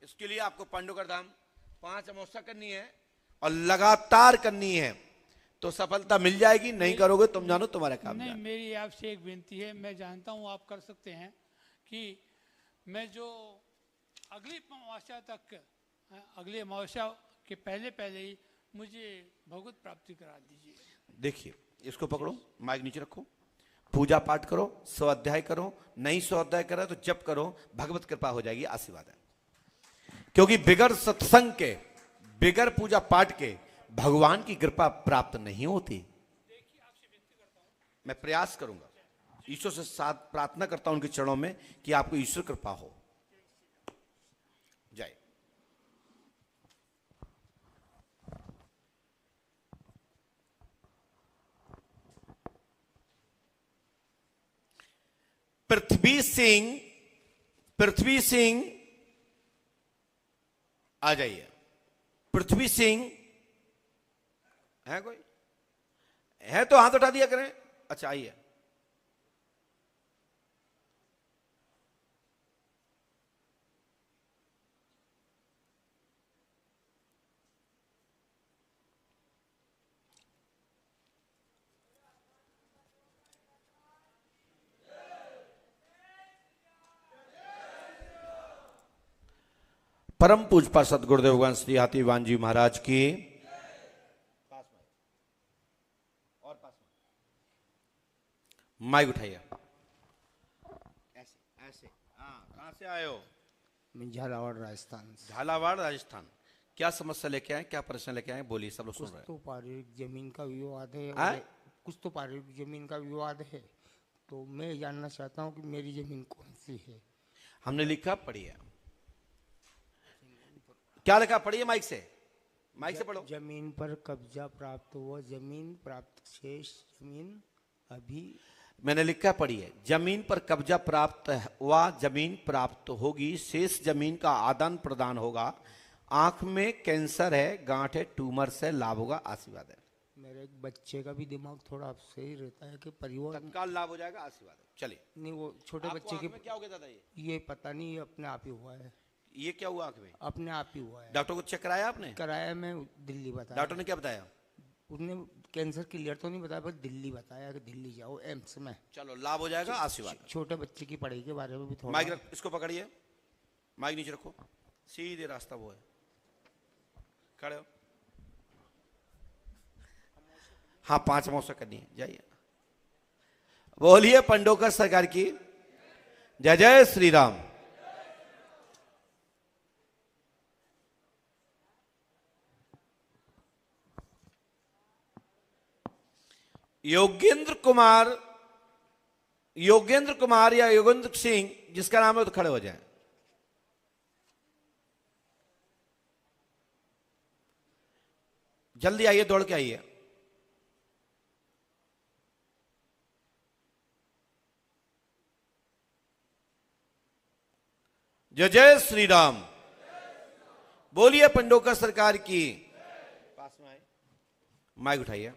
[SPEAKER 1] इसके लिए आपको पंडोकर धाम 5 अमावस्या करनी है और लगातार करनी है, तो सफलता मिल जाएगी। नहीं करोगे तुम जानो तुम्हारा काम
[SPEAKER 8] नहीं,
[SPEAKER 1] जानो।
[SPEAKER 8] मेरी आपसे एक विनती है, मैं जानता हूँ आप कर सकते हैं, कि मैं जो अगली अमावस्या तक, अगली अमावस्या के पहले पहले ही मुझे भगवत प्राप्ति करा दीजिए।
[SPEAKER 1] देखिए, इसको पकड़ो, माइक नीचे रखो, पूजा पाठ करो, स्वाध्याय करो। नहीं स्वाध्याय करा तो जप करो, भगवत कृपा हो जाएगी, आशीर्वाद है। क्योंकि बिगर सत्संग के, बिगर पूजा पाठ के भगवान की कृपा प्राप्त नहीं होती। मैं प्रयास करूंगा, ईश्वर से साथ प्रार्थना करता हूं उनके चरणों में कि आपको ईश्वर कृपा हो। जय। पृथ्वी सिंह आ जाइए। पृथ्वी सिंह है? कोई है तो हाथ उठा दिया करें। अच्छा, आइए। परम पूजपा सतगुरुदेव भगवान श्री हाथीवान जी महाराज की। पास में और पास में माइक उठाइए। ऐसे ऐसे। हाँ, कहां से आए हो?
[SPEAKER 9] मैं झालावाड़ राजस्थान से।
[SPEAKER 1] झालावाड़ राजस्थान। क्या समस्या लेके आए, क्या प्रश्न लेके आए? बोलिए, सब लोग सुन रहे
[SPEAKER 9] कुछ तो पारिवारिक जमीन का विवाद है।
[SPEAKER 1] हैं।
[SPEAKER 9] कुछ तो पारिवारिक जमीन का विवाद है, तो मैं जानना चाहता हूँ कि मेरी जमीन कौन सी है।
[SPEAKER 1] हमने लिखा, पढ़िए। क्या लिखा? पढ़िए माइक से, माइक से पढ़ो।
[SPEAKER 9] जमीन पर कब्जा प्राप्त हुआ, जमीन प्राप्त, शेष जमीन अभी।
[SPEAKER 1] मैंने लिखा पढ़िए, जमीन पर कब्जा प्राप्त हुआ, जमीन प्राप्त होगी, शेष जमीन का आदान प्रदान होगा, आंख में कैंसर है, गांठ है, ट्यूमर से लाभ होगा, आशीर्वाद है।
[SPEAKER 9] मेरे एक बच्चे का भी दिमाग थोड़ा सही रहता है कि परिवार
[SPEAKER 1] तत्काल लाभ हो जाएगा, आशीर्वाद है। चलिए,
[SPEAKER 9] नहीं, वो छोटे
[SPEAKER 1] आपको
[SPEAKER 9] बच्चे
[SPEAKER 1] आंख
[SPEAKER 9] की
[SPEAKER 1] में क्या हो गया दादा?
[SPEAKER 9] ये पता नहीं, ये अपने आप ही हुआ है।
[SPEAKER 1] ये क्या हुआ आंख में?
[SPEAKER 9] अपने आप ही हुआ है।
[SPEAKER 1] डॉक्टर को चेक कराया आपने?
[SPEAKER 9] कराया, मैं दिल्ली बताया।
[SPEAKER 1] डॉक्टर ने क्या बताया?
[SPEAKER 9] उसने कैंसर क्लियर तो नहीं बताया, पर दिल्ली बताया कि दिल्ली जाओ एम्स में।
[SPEAKER 1] चलो, लाभ हो जाएगा, आशीर्वाद।
[SPEAKER 9] छोटे बच्चे की पढ़ाई के बारे में भी थोड़ा।
[SPEAKER 1] माइक इसको पकड़िए, माइक नीचे रखो, सीधे रास्ता वो है, खड़े हो। हाँ, 5 मौसा करनी है, जाइए। बोलिए पंडोकर सरकार की जय जय श्री राम। योगेंद्र कुमार या योगेंद्र सिंह जिसका नाम है तो खड़े हो जाएं। जल्दी आइए, दौड़ के आइए। जय जय श्री राम। बोलिए पंडोकर सरकार की। पास में आए, माइक उठाइए,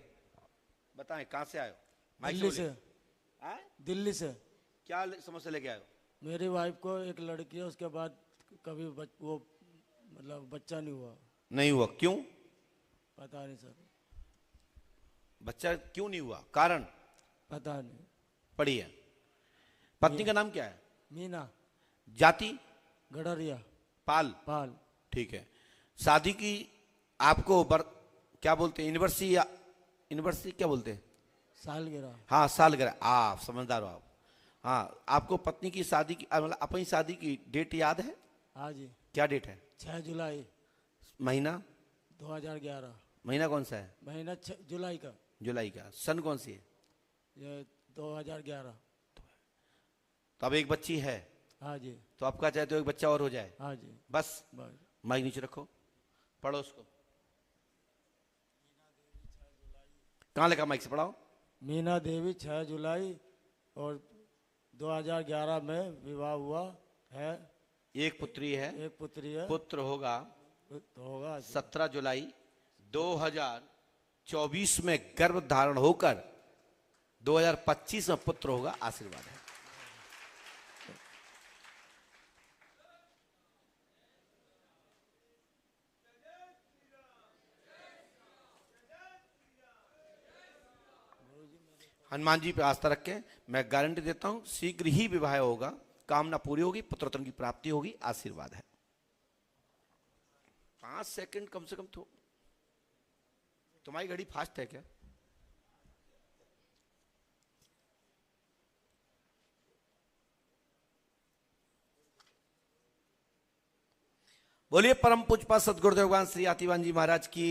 [SPEAKER 1] बताएं कहां से आए हो? माइक
[SPEAKER 10] दिल्ली से।
[SPEAKER 1] आए?
[SPEAKER 10] दिल्ली से।
[SPEAKER 1] क्या समस्या लेके आए हो?
[SPEAKER 10] मेरी वाइफ को एक लड़की है, उसके बाद कभी वो मतलब बच्चा नहीं हुआ।
[SPEAKER 1] नहीं हुआ, क्यों?
[SPEAKER 10] पता नहीं सर।
[SPEAKER 1] बच्चा क्यों नहीं हुआ, कारण
[SPEAKER 10] पता नहीं।
[SPEAKER 1] पढ़िए। पत्नी का नाम क्या है?
[SPEAKER 10] मीना।
[SPEAKER 1] जाति?
[SPEAKER 10] गडरिया।
[SPEAKER 1] पाल।
[SPEAKER 10] पाल।
[SPEAKER 1] ठीक है। शादी की आपको क्या बोलते हैं, यूनिवर्सिटी या यूनिवर्सिटी क्या बोलते हैं?
[SPEAKER 10] सालगिरह।
[SPEAKER 1] हाँ, सालगिरह। आप समझदार हो आप। हाँ, आपको पत्नी की शादी की मतलब अपनी शादी की डेट याद है?
[SPEAKER 10] हाँ जी।
[SPEAKER 1] क्या डेट है?
[SPEAKER 10] 6 जुलाई।
[SPEAKER 1] महीना?
[SPEAKER 10] 2011।
[SPEAKER 1] महीना कौन सा है?
[SPEAKER 10] महीना जुलाई का।
[SPEAKER 1] जुलाई का। सन कौन सी है?
[SPEAKER 10] ये 2011।
[SPEAKER 1] तो अब एक बच्ची है?
[SPEAKER 10] हाँ जी।
[SPEAKER 1] तो आपका चाहते हो एक बच्चा और हो जाए?
[SPEAKER 10] हाँ जी।
[SPEAKER 1] बस। माइक नीचे रखो, पढ़ो उसको। कहाँ लिखा? माइक से पढ़ाओ।
[SPEAKER 10] मीना देवी 6 जुलाई और 2011 में विवाह हुआ है।
[SPEAKER 1] एक पुत्री है।
[SPEAKER 10] एक पुत्री है।
[SPEAKER 1] पुत्र होगा 17 जुलाई 2024 में गर्भ धारण होकर 2025 में पुत्र होगा, आशीर्वाद है। हनुमान जी पे आस्था रखें, मैं गारंटी देता हूं शीघ्र ही विवाह होगा, कामना पूरी होगी, पुत्ररत्न की प्राप्ति होगी, आशीर्वाद है। 5 सेकंड कम से कम तो। तुम्हारी घड़ी फास्ट है क्या? बोलिए परम पूज्य सदगुरुदेव भगवान श्री आतिवान जी महाराज की।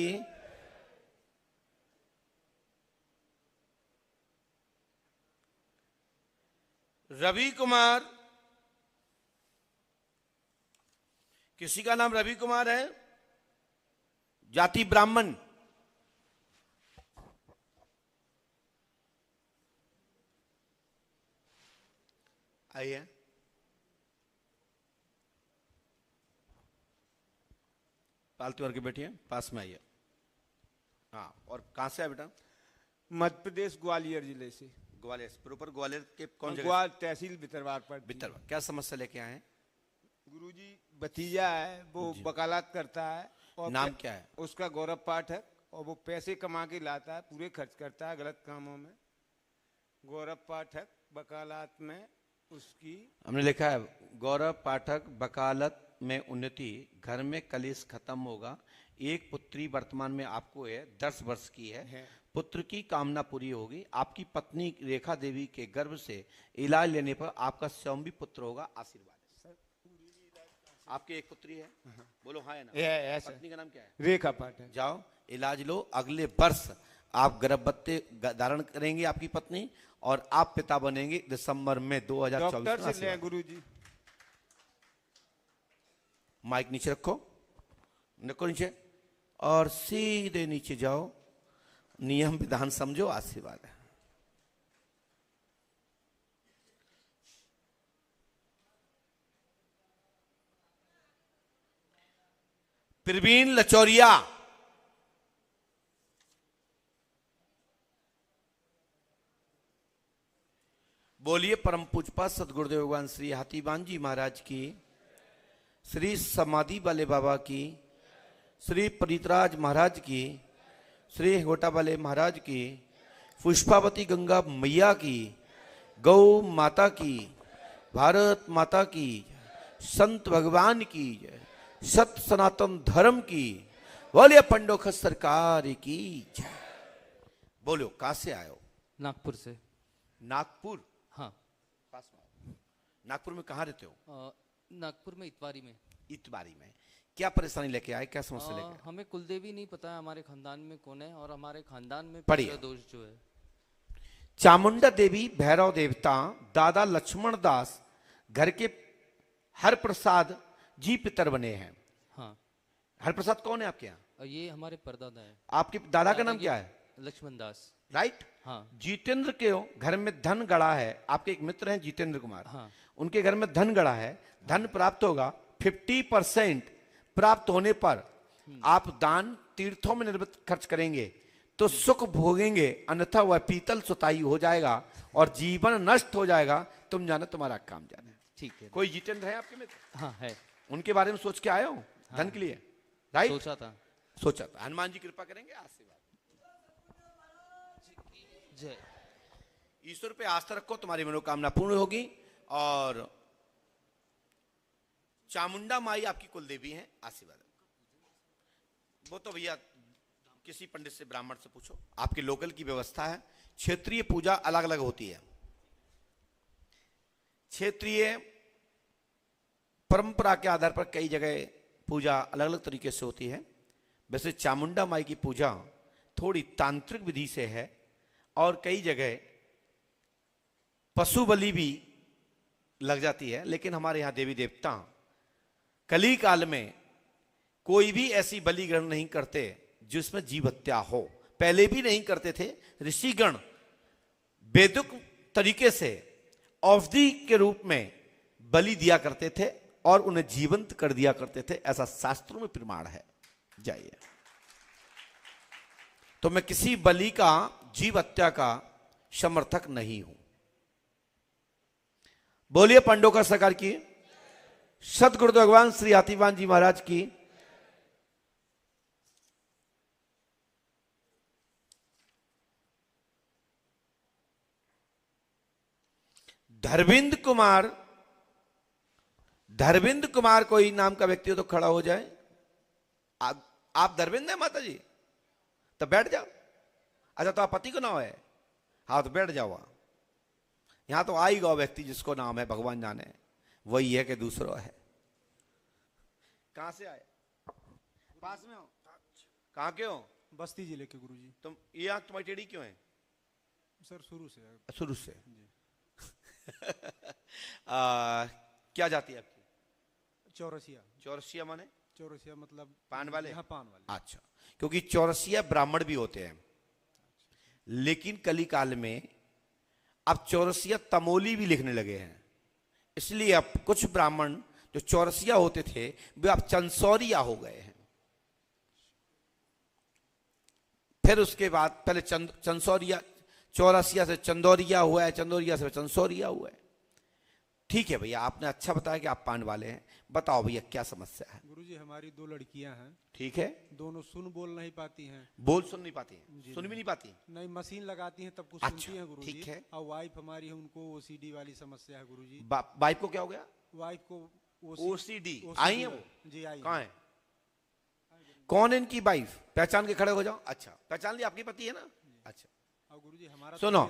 [SPEAKER 1] रवि कुमार, किसी का नाम रवि कुमार है, जाति ब्राह्मण, आइए। पालतू वर्ग के बैठिए, पास में आइए। हाँ, और कहां से है बेटा?
[SPEAKER 11] मध्य प्रदेश ग्वालियर जिले से।
[SPEAKER 1] ग्वालियर, प्रॉपर ग्वालियर के कौन जगह?
[SPEAKER 11] ग्वाल तहसील भितरवार पर।
[SPEAKER 1] भितरवार। क्या समस्या लेके आए हैं?
[SPEAKER 11] गुरुजी, भतीजा है, वो वकालत करता है। और
[SPEAKER 1] नाम क्या है?
[SPEAKER 11] उसका गौरव पाठक। और वो पैसे कमा के लाता है, पूरे खर्च करता है गलत कामों में। गौरव पाठक वकालत में उसकी,
[SPEAKER 1] हमने लिखा है गौरव पाठक वकालत में उन्नति, घर में कलेश खत्म होगा, एक पुत्री वर्तमान में आपको है, 10 वर्ष की है, पुत्र की कामना पूरी होगी, आपकी पत्नी रेखा देवी के गर्भ से इलाज लेने पर आपका स्वयं पुत्र होगा, आशीर्वाद है। आपकी एक पुत्री है? बोलो हाँ है ना? पत्नी का नाम क्या है?
[SPEAKER 11] रेखा पाठक।
[SPEAKER 1] जाओ इलाज लो, अगले वर्ष आप गर्भवती धारण करेंगे आपकी पत्नी, और आप पिता बनेंगे दिसंबर में 2024।
[SPEAKER 11] डॉक्टर से ले गुरुजी।
[SPEAKER 1] माइक नीचे रखो, नीचे, और सीधे नीचे जाओ, नियम विधान समझो, आशीर्वाद है। प्रवीण लचौरिया, बोलिए परम पूजपा सदगुरुदेव भगवान श्री हाथीवान जी महाराज की, श्री समाधि वाले बाबा की, श्री परितराज महाराज की, श्री गोटा वाले महाराज की, पुष्पावती गंगा मैया की, गौ माता की, भारत माता की, संत भगवान की, सत सनातन धर्म की, बोलिए पंडोख सरकार की जय। बोलो कहां से आए हो?
[SPEAKER 12] नागपुर से।
[SPEAKER 1] नागपुर?
[SPEAKER 12] हाँ।
[SPEAKER 1] पास में। नागपुर में कहाँ रहते हो?
[SPEAKER 12] नागपुर में इतवारी में।
[SPEAKER 1] इतवारी में। क्या परेशानी लेके आए, क्या समस्या लेके आए?
[SPEAKER 12] हमें कुलदेवी नहीं पता है हमारे खानदान में कौन है, और हमारे खानदान में
[SPEAKER 1] पढ़िए।
[SPEAKER 12] दोष जो है
[SPEAKER 1] चामुंडा देवी, भैरव देवता, दादा लक्ष्मण दास घर के हर प्रसाद जी पितर बने हैं।
[SPEAKER 12] हाँ।
[SPEAKER 1] हर प्रसाद कौन है आपके यहाँ?
[SPEAKER 12] ये हमारे परदादा है।
[SPEAKER 1] आपके दादा का नाम क्या है?
[SPEAKER 12] लक्ष्मण दास।
[SPEAKER 1] राइट।
[SPEAKER 12] हाँ।
[SPEAKER 1] जितेंद्र के घर में धन गड़ा है, आपके एक मित्र हैं जितेंद्र कुमार।
[SPEAKER 12] हाँ।
[SPEAKER 1] उनके घर में धन गड़ा है, धन प्राप्त होगा। 50% प्राप्त होने पर आप दान तीर्थों में निर्मित खर्च करेंगे तो सुख भोगेंगे, अन्यथा वह पीतल सुताई हो जाएगा और जीवन नष्ट हो जाएगा। तुम जानो, तुम्हारा काम जाने।
[SPEAKER 12] ठीक है।
[SPEAKER 1] कोई जितेंद्र है आपके मित्र?
[SPEAKER 12] हाँ है।
[SPEAKER 1] उनके बारे में सोच के आए हो?
[SPEAKER 12] हाँ।
[SPEAKER 1] धन के लिए? राइट।
[SPEAKER 12] सोचा था।
[SPEAKER 1] सोचा था। हनुमान जी कृपा करेंगे, आशीर्वाद।
[SPEAKER 12] जय।
[SPEAKER 1] ईश्वर पे आस्था रखो, तुम्हारी मनोकामना पूर्ण होगी। और चामुंडा माई आपकी कुलदेवी हैं, आशीर्वाद। वो तो भैया किसी पंडित से, ब्राह्मण से पूछो। आपके लोकल की व्यवस्था है। क्षेत्रीय पूजा अलग अलग होती है। क्षेत्रीय परंपरा के आधार पर कई जगह पूजा अलग अलग तरीके से होती है। वैसे चामुंडा माई की पूजा थोड़ी तांत्रिक विधि से है, और कई जगह पशु बलि भी लग जाती है। लेकिन हमारे यहाँ देवी देवता कली काल में कोई भी ऐसी बलि ग्रहण नहीं करते जिसमें जीव हत्या हो। पहले भी नहीं करते थे। ऋषिगण वैदिक तरीके से औषधि के रूप में बलि दिया करते थे और उन्हें जीवंत कर दिया करते थे, ऐसा शास्त्रों में प्रमाण है। जाइए। तो मैं किसी बलि का, जीव हत्या का समर्थक नहीं हूं। बोलिए पंडोका सरकार की, सतगुरु भगवान श्री हाथीवान जी महाराज की। धर्मिंद कुमार, धर्मिंद कुमार कोई नाम का व्यक्ति हो तो खड़ा हो जाए। आप धर्मिंद है माता जी? तो बैठ जाओ। अच्छा, तो आप पति को नाम है? हाँ, तो बैठ जाओ। यहां तो आएगा व्यक्ति जिसको नाम है भगवान जाने, वही है कि दूसरा है। कहां से आए? पास में हो? कहां के हो?
[SPEAKER 13] बस्ती जिले के गुरुजी।
[SPEAKER 1] तुम ये आंख तुम्हारी टेढ़ी क्यों है?
[SPEAKER 13] सर शुरू से।
[SPEAKER 1] शुरू से। क्या जाती है आपकी?
[SPEAKER 13] चौरसिया।
[SPEAKER 1] चौरसिया माने?
[SPEAKER 13] चौरसिया मतलब
[SPEAKER 1] पान वाले?
[SPEAKER 13] हाँ, पान वाले।
[SPEAKER 1] अच्छा, क्योंकि चौरसिया ब्राह्मण भी होते हैं, लेकिन कली काल में अब चौरसिया तमोली भी लिखने लगे हैं। इसलिए अब कुछ ब्राह्मण जो चौरसिया होते थे वे अब चंसौरिया हो गए हैं। फिर उसके बाद पहले चंसौरिया, चौरसिया से चंदौरिया हुआ है, चंदौरिया से चंसौरिया हुआ है। ठीक है भैया, आपने अच्छा बताया कि आप पान वाले हैं। बताओ भैया क्या समस्या है?
[SPEAKER 13] गुरुजी, हमारी 2 लड़कियां हैं।
[SPEAKER 1] ठीक है।
[SPEAKER 13] दोनों सुन बोल नहीं पाती हैं।
[SPEAKER 1] बोल सुन नहीं पाती हैं? सुन भी नहीं पाती?
[SPEAKER 13] नहीं, मशीन लगाती हैं तब कुछ
[SPEAKER 1] अच्छा,
[SPEAKER 13] सुनती हैं गुरुजी।
[SPEAKER 1] ठीक है।
[SPEAKER 13] और वाइफ हमारी है, उनको ओसीडी वाली समस्या है गुरुजी।
[SPEAKER 1] वाइफ को क्या हो गया?
[SPEAKER 13] वाइफ को
[SPEAKER 1] ओसीडी। आई है वो?
[SPEAKER 13] जी आई।
[SPEAKER 1] कहाँ है? कौन है इनकी वाइफ? पहचान के खड़े हो जाओ। अच्छा, पहचान लिया, आपकी पति है ना? अच्छा।
[SPEAKER 13] और गुरुजी हमारा
[SPEAKER 1] सुनो,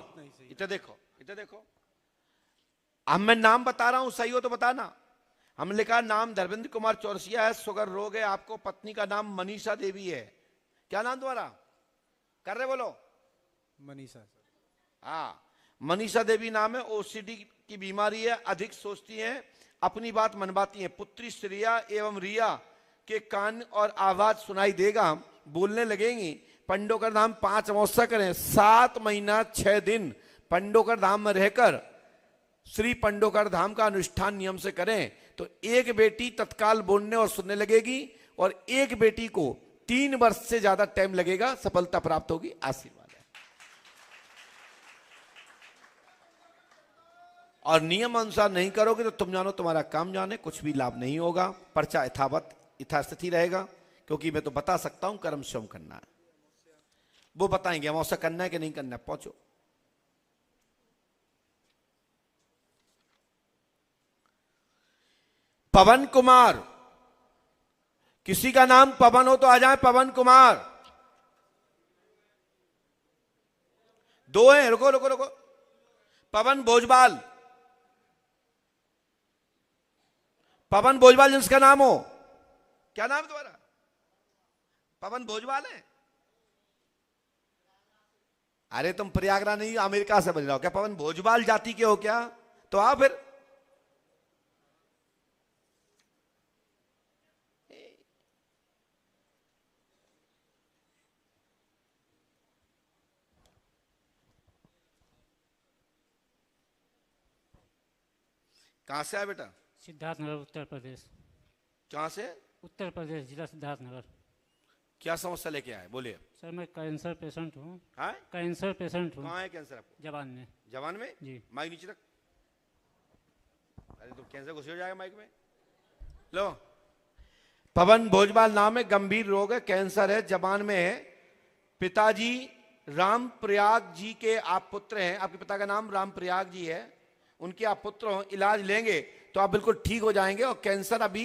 [SPEAKER 1] इधर देखो, इधर देखो। अब मैं नाम बता रहा हूं, सही हो तो बताना। हमने लिखा नाम धर्मेंद्र कुमार चौरसिया है, शुगर रोग है आपको, पत्नी का नाम मनीषा देवी है। क्या नाम तुम्हारा? कर रहे बोलो।
[SPEAKER 13] मनीषा।
[SPEAKER 1] हाँ, मनीषा देवी नाम है। ओसीडी की बीमारी है, अधिक सोचती हैं, अपनी बात मनवाती हैं। पुत्री श्रेया एवं रिया के कान और आवाज सुनाई देगा बोलने लगेंगी। पंडोकर धाम 5 अमावस्या करें, 7 महीना 6 दिन पंडोकर धाम में रहकर श्री पंडोकर धाम का अनुष्ठान नियम से करें तो एक बेटी तत्काल बोलने और सुनने लगेगी और एक बेटी को 3 वर्ष से ज्यादा टाइम लगेगा, सफलता प्राप्त होगी। आशीर्वाद है। और नियम अनुसार नहीं करोगे तो तुम जानो तुम्हारा काम जाने, कुछ भी लाभ नहीं होगा। पर्चा यथास्थिति रहेगा, क्योंकि मैं तो बता सकता हूं कर्म स्वयं करना है, वो बताएंगे अमावस्या करना है कि नहीं करना है। पहुंचो। पवन कुमार, किसी का नाम पवन हो तो आ जाए। पवन कुमार 2 हैं, रुको रुको रुको। पवन भोजपाल, पवन भोजपाल जिसका नाम हो, क्या नाम है तुम्हारा? पवन भोजपाल है? अरे तुम प्रयागराज नहीं अमेरिका से बज रहा हो क्या? पवन भोजपाल जाति के हो क्या? तो आओ फिर। कहां से आए बेटा?
[SPEAKER 14] सिद्धार्थनगर उत्तर प्रदेश।
[SPEAKER 1] कहां से?
[SPEAKER 14] उत्तर प्रदेश, जिला सिद्धार्थनगर।
[SPEAKER 1] क्या समस्या लेके आए, बोलिए।
[SPEAKER 14] सर मैं कैंसर पेशेंट हूँ।
[SPEAKER 1] हाँ?
[SPEAKER 14] कैंसर पेशेंट हूँ।
[SPEAKER 1] कहाँ है कैंसर आपको?
[SPEAKER 14] जवान में।
[SPEAKER 1] जवान में?
[SPEAKER 14] जी।
[SPEAKER 1] माइक नीचे रख। अरे तो कैंसर घुस हो जाएगा माइक में। लो, पवन भोजपाल नाम है, गंभीर रोग है, कैंसर है, जवान में है। पिताजी राम प्रयाग जी के आप पुत्र हैं, आपके पिता का नाम राम प्रयाग जी है, उनके आप पुत्र हो, इलाज लेंगे तो आप बिल्कुल ठीक हो जाएंगे। और कैंसर अभी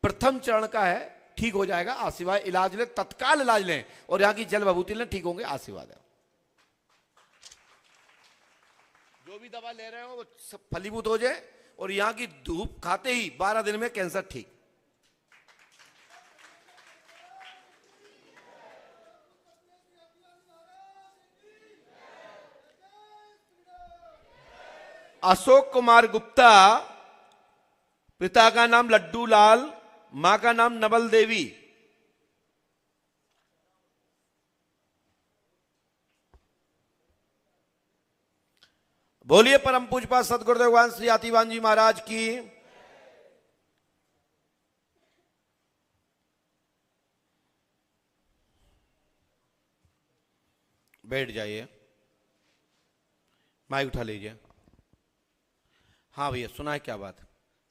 [SPEAKER 1] प्रथम चरण का है, ठीक हो जाएगा। आशीर्वाद। इलाज लें, तत्काल इलाज लें और यहाँ की जल विभूति लें, ठीक होंगे। आशीर्वाद है। जो भी दवा ले रहे हो वो सब फलीभूत हो जाए और यहाँ की धूप खाते ही 12 दिन में कैंसर ठीक। अशोक कुमार गुप्ता, पिता का नाम लड्डू लाल, मां का नाम नवल देवी। बोलिए परम पूज्यपाद सदगुरुदेव भगवान श्री आतिवान जी महाराज की। बैठ जाइए, माइक उठा लीजिए। हाँ भैया, सुना है क्या बात?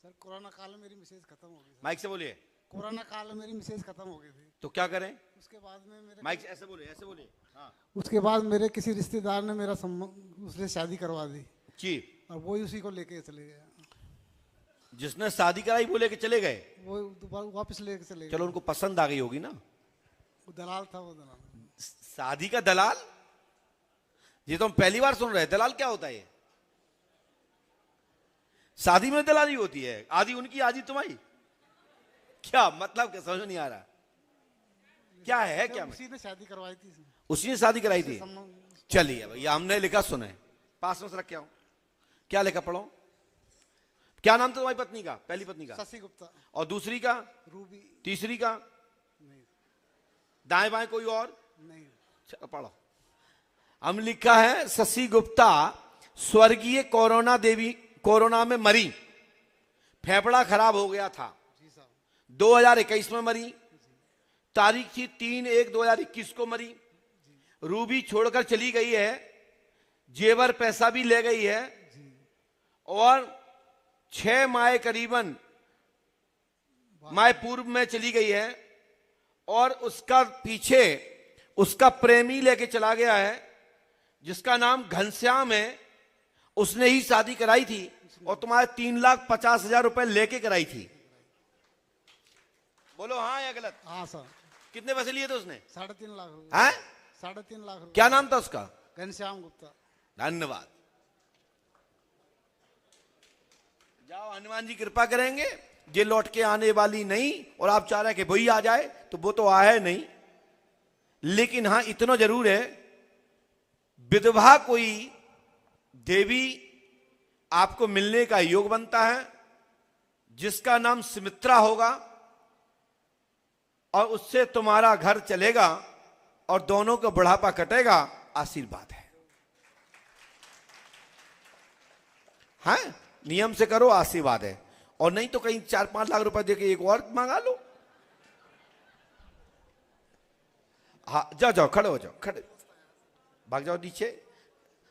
[SPEAKER 2] सर कोरोना काल में मेरी मिसेज खत्म हो गई।
[SPEAKER 1] माइक से बोलिए।
[SPEAKER 2] कोरोना काल में मेरी मिसेज खत्म हो गई थी।
[SPEAKER 1] तो क्या करें?
[SPEAKER 2] उसके बाद में मेरे
[SPEAKER 1] माइक से ऐसे बोलिए, ऐसे बोलिए। हाँ।
[SPEAKER 2] उसके बाद मेरे किसी रिश्तेदार ने मेरा उसने शादी करवा दी
[SPEAKER 1] जी,
[SPEAKER 2] और वो उसी को लेके चले गया।
[SPEAKER 1] जिसने शादी कराई वो लेके चले गए?
[SPEAKER 2] वो दोबारा वापस लेके चले गए।
[SPEAKER 1] चलो, उनको पसंद आ गई होगी ना।
[SPEAKER 2] वो दलाल था, वो दलाल।
[SPEAKER 1] शादी का दलाल? ये तो हम पहली बार सुन रहे हैं। दलाल क्या होता है? ये शादी में दलाली होती है? आधी उनकी आधी तुम्हारी? क्या मतलब, क्या समझ नहीं आ रहा। क्या है क्या?
[SPEAKER 2] उसी ने शादी करवाई थी।
[SPEAKER 1] उसी ने शादी कराई थी? चलिए भैया, हमने लिखा सुने, पास में से रख के आओ। क्या लिखा, पढ़ो। क्या नाम था तुम्हारी पत्नी का? पहली पत्नी का?
[SPEAKER 2] शशि गुप्ता।
[SPEAKER 1] और दूसरी का?
[SPEAKER 2] रूबी।
[SPEAKER 1] तीसरी का?
[SPEAKER 2] नहीं।
[SPEAKER 1] दाएं बाएं कोई और?
[SPEAKER 2] नहीं।
[SPEAKER 1] चलो पढ़ो। हम लिखा है शशि गुप्ता स्वर्गीय कोरोना में मरी, फेफड़ा खराब हो गया था, 2021 में मरी, तारीख थी 3/1/2021 को मरी। रूबी छोड़कर चली गई है, जेवर पैसा भी ले गई है और 6 माह करीबन माह पूर्व में चली गई है और उसका पीछे उसका प्रेमी लेके चला गया है जिसका नाम घनश्याम है। उसने ही शादी कराई थी और तुम्हारे 3,50,000 रुपए लेके कराई थी। बोलो हाँ या गलत?
[SPEAKER 2] हाँ सर।
[SPEAKER 1] कितने पैसे लिए थे उसने?
[SPEAKER 2] 3.5 लाख रुपए।
[SPEAKER 1] हैं?
[SPEAKER 2] 3.5 लाख रुपए।
[SPEAKER 1] क्या नाम था उसका?
[SPEAKER 2] घनश्याम गुप्ता।
[SPEAKER 1] धन्यवाद। जाओ, हनुमान जी कृपा करेंगे, ये लौट के आने वाली नहीं। और आप चाह रहे हैं कि वही आ जाए, तो वो तो आया नहीं। लेकिन हाँ इतना जरूर है, विधवा कोई देवी आपको मिलने का योग बनता है जिसका नाम सुमित्रा होगा और उससे तुम्हारा घर चलेगा और दोनों का बुढ़ापा कटेगा, आशीर्वाद है। हाँ, नियम से करो, आशीर्वाद है। और नहीं तो कहीं 4-5 लाख रुपए देके एक और मंगा लो। हाँ, जाओ जाओ, खड़े हो जाओ, खड़े भाग जाओ नीचे।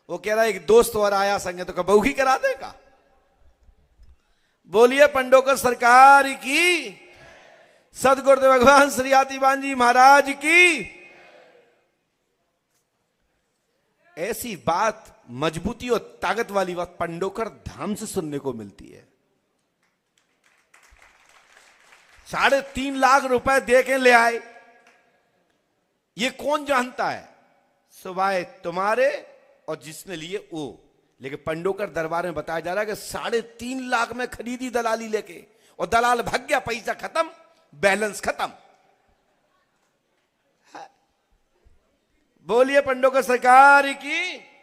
[SPEAKER 1] वो कह रहा है एक दोस्त और आया संगे, तो कब बहू ही करा देगा। बोलिए पंडोकर सरकार की, सदगुरुदेव भगवान श्री हाथीवान जी महाराज की। ऐसी बात, मजबूती और ताकत वाली बात पंडोकर धाम से सुनने को मिलती है। 3.5 लाख रुपए दे के ले आए, ये कौन जानता है? सुबह तुम्हारे और जिसने लिए वो। लेकिन पंडोकर दरबार में बताया जा रहा है कि 3.5 लाख में खरीदी दलाली लेके, और दलाल भाग गया, पैसा खत्म, बैलेंस खत्म। बोलिए पंडोकर सरकार की।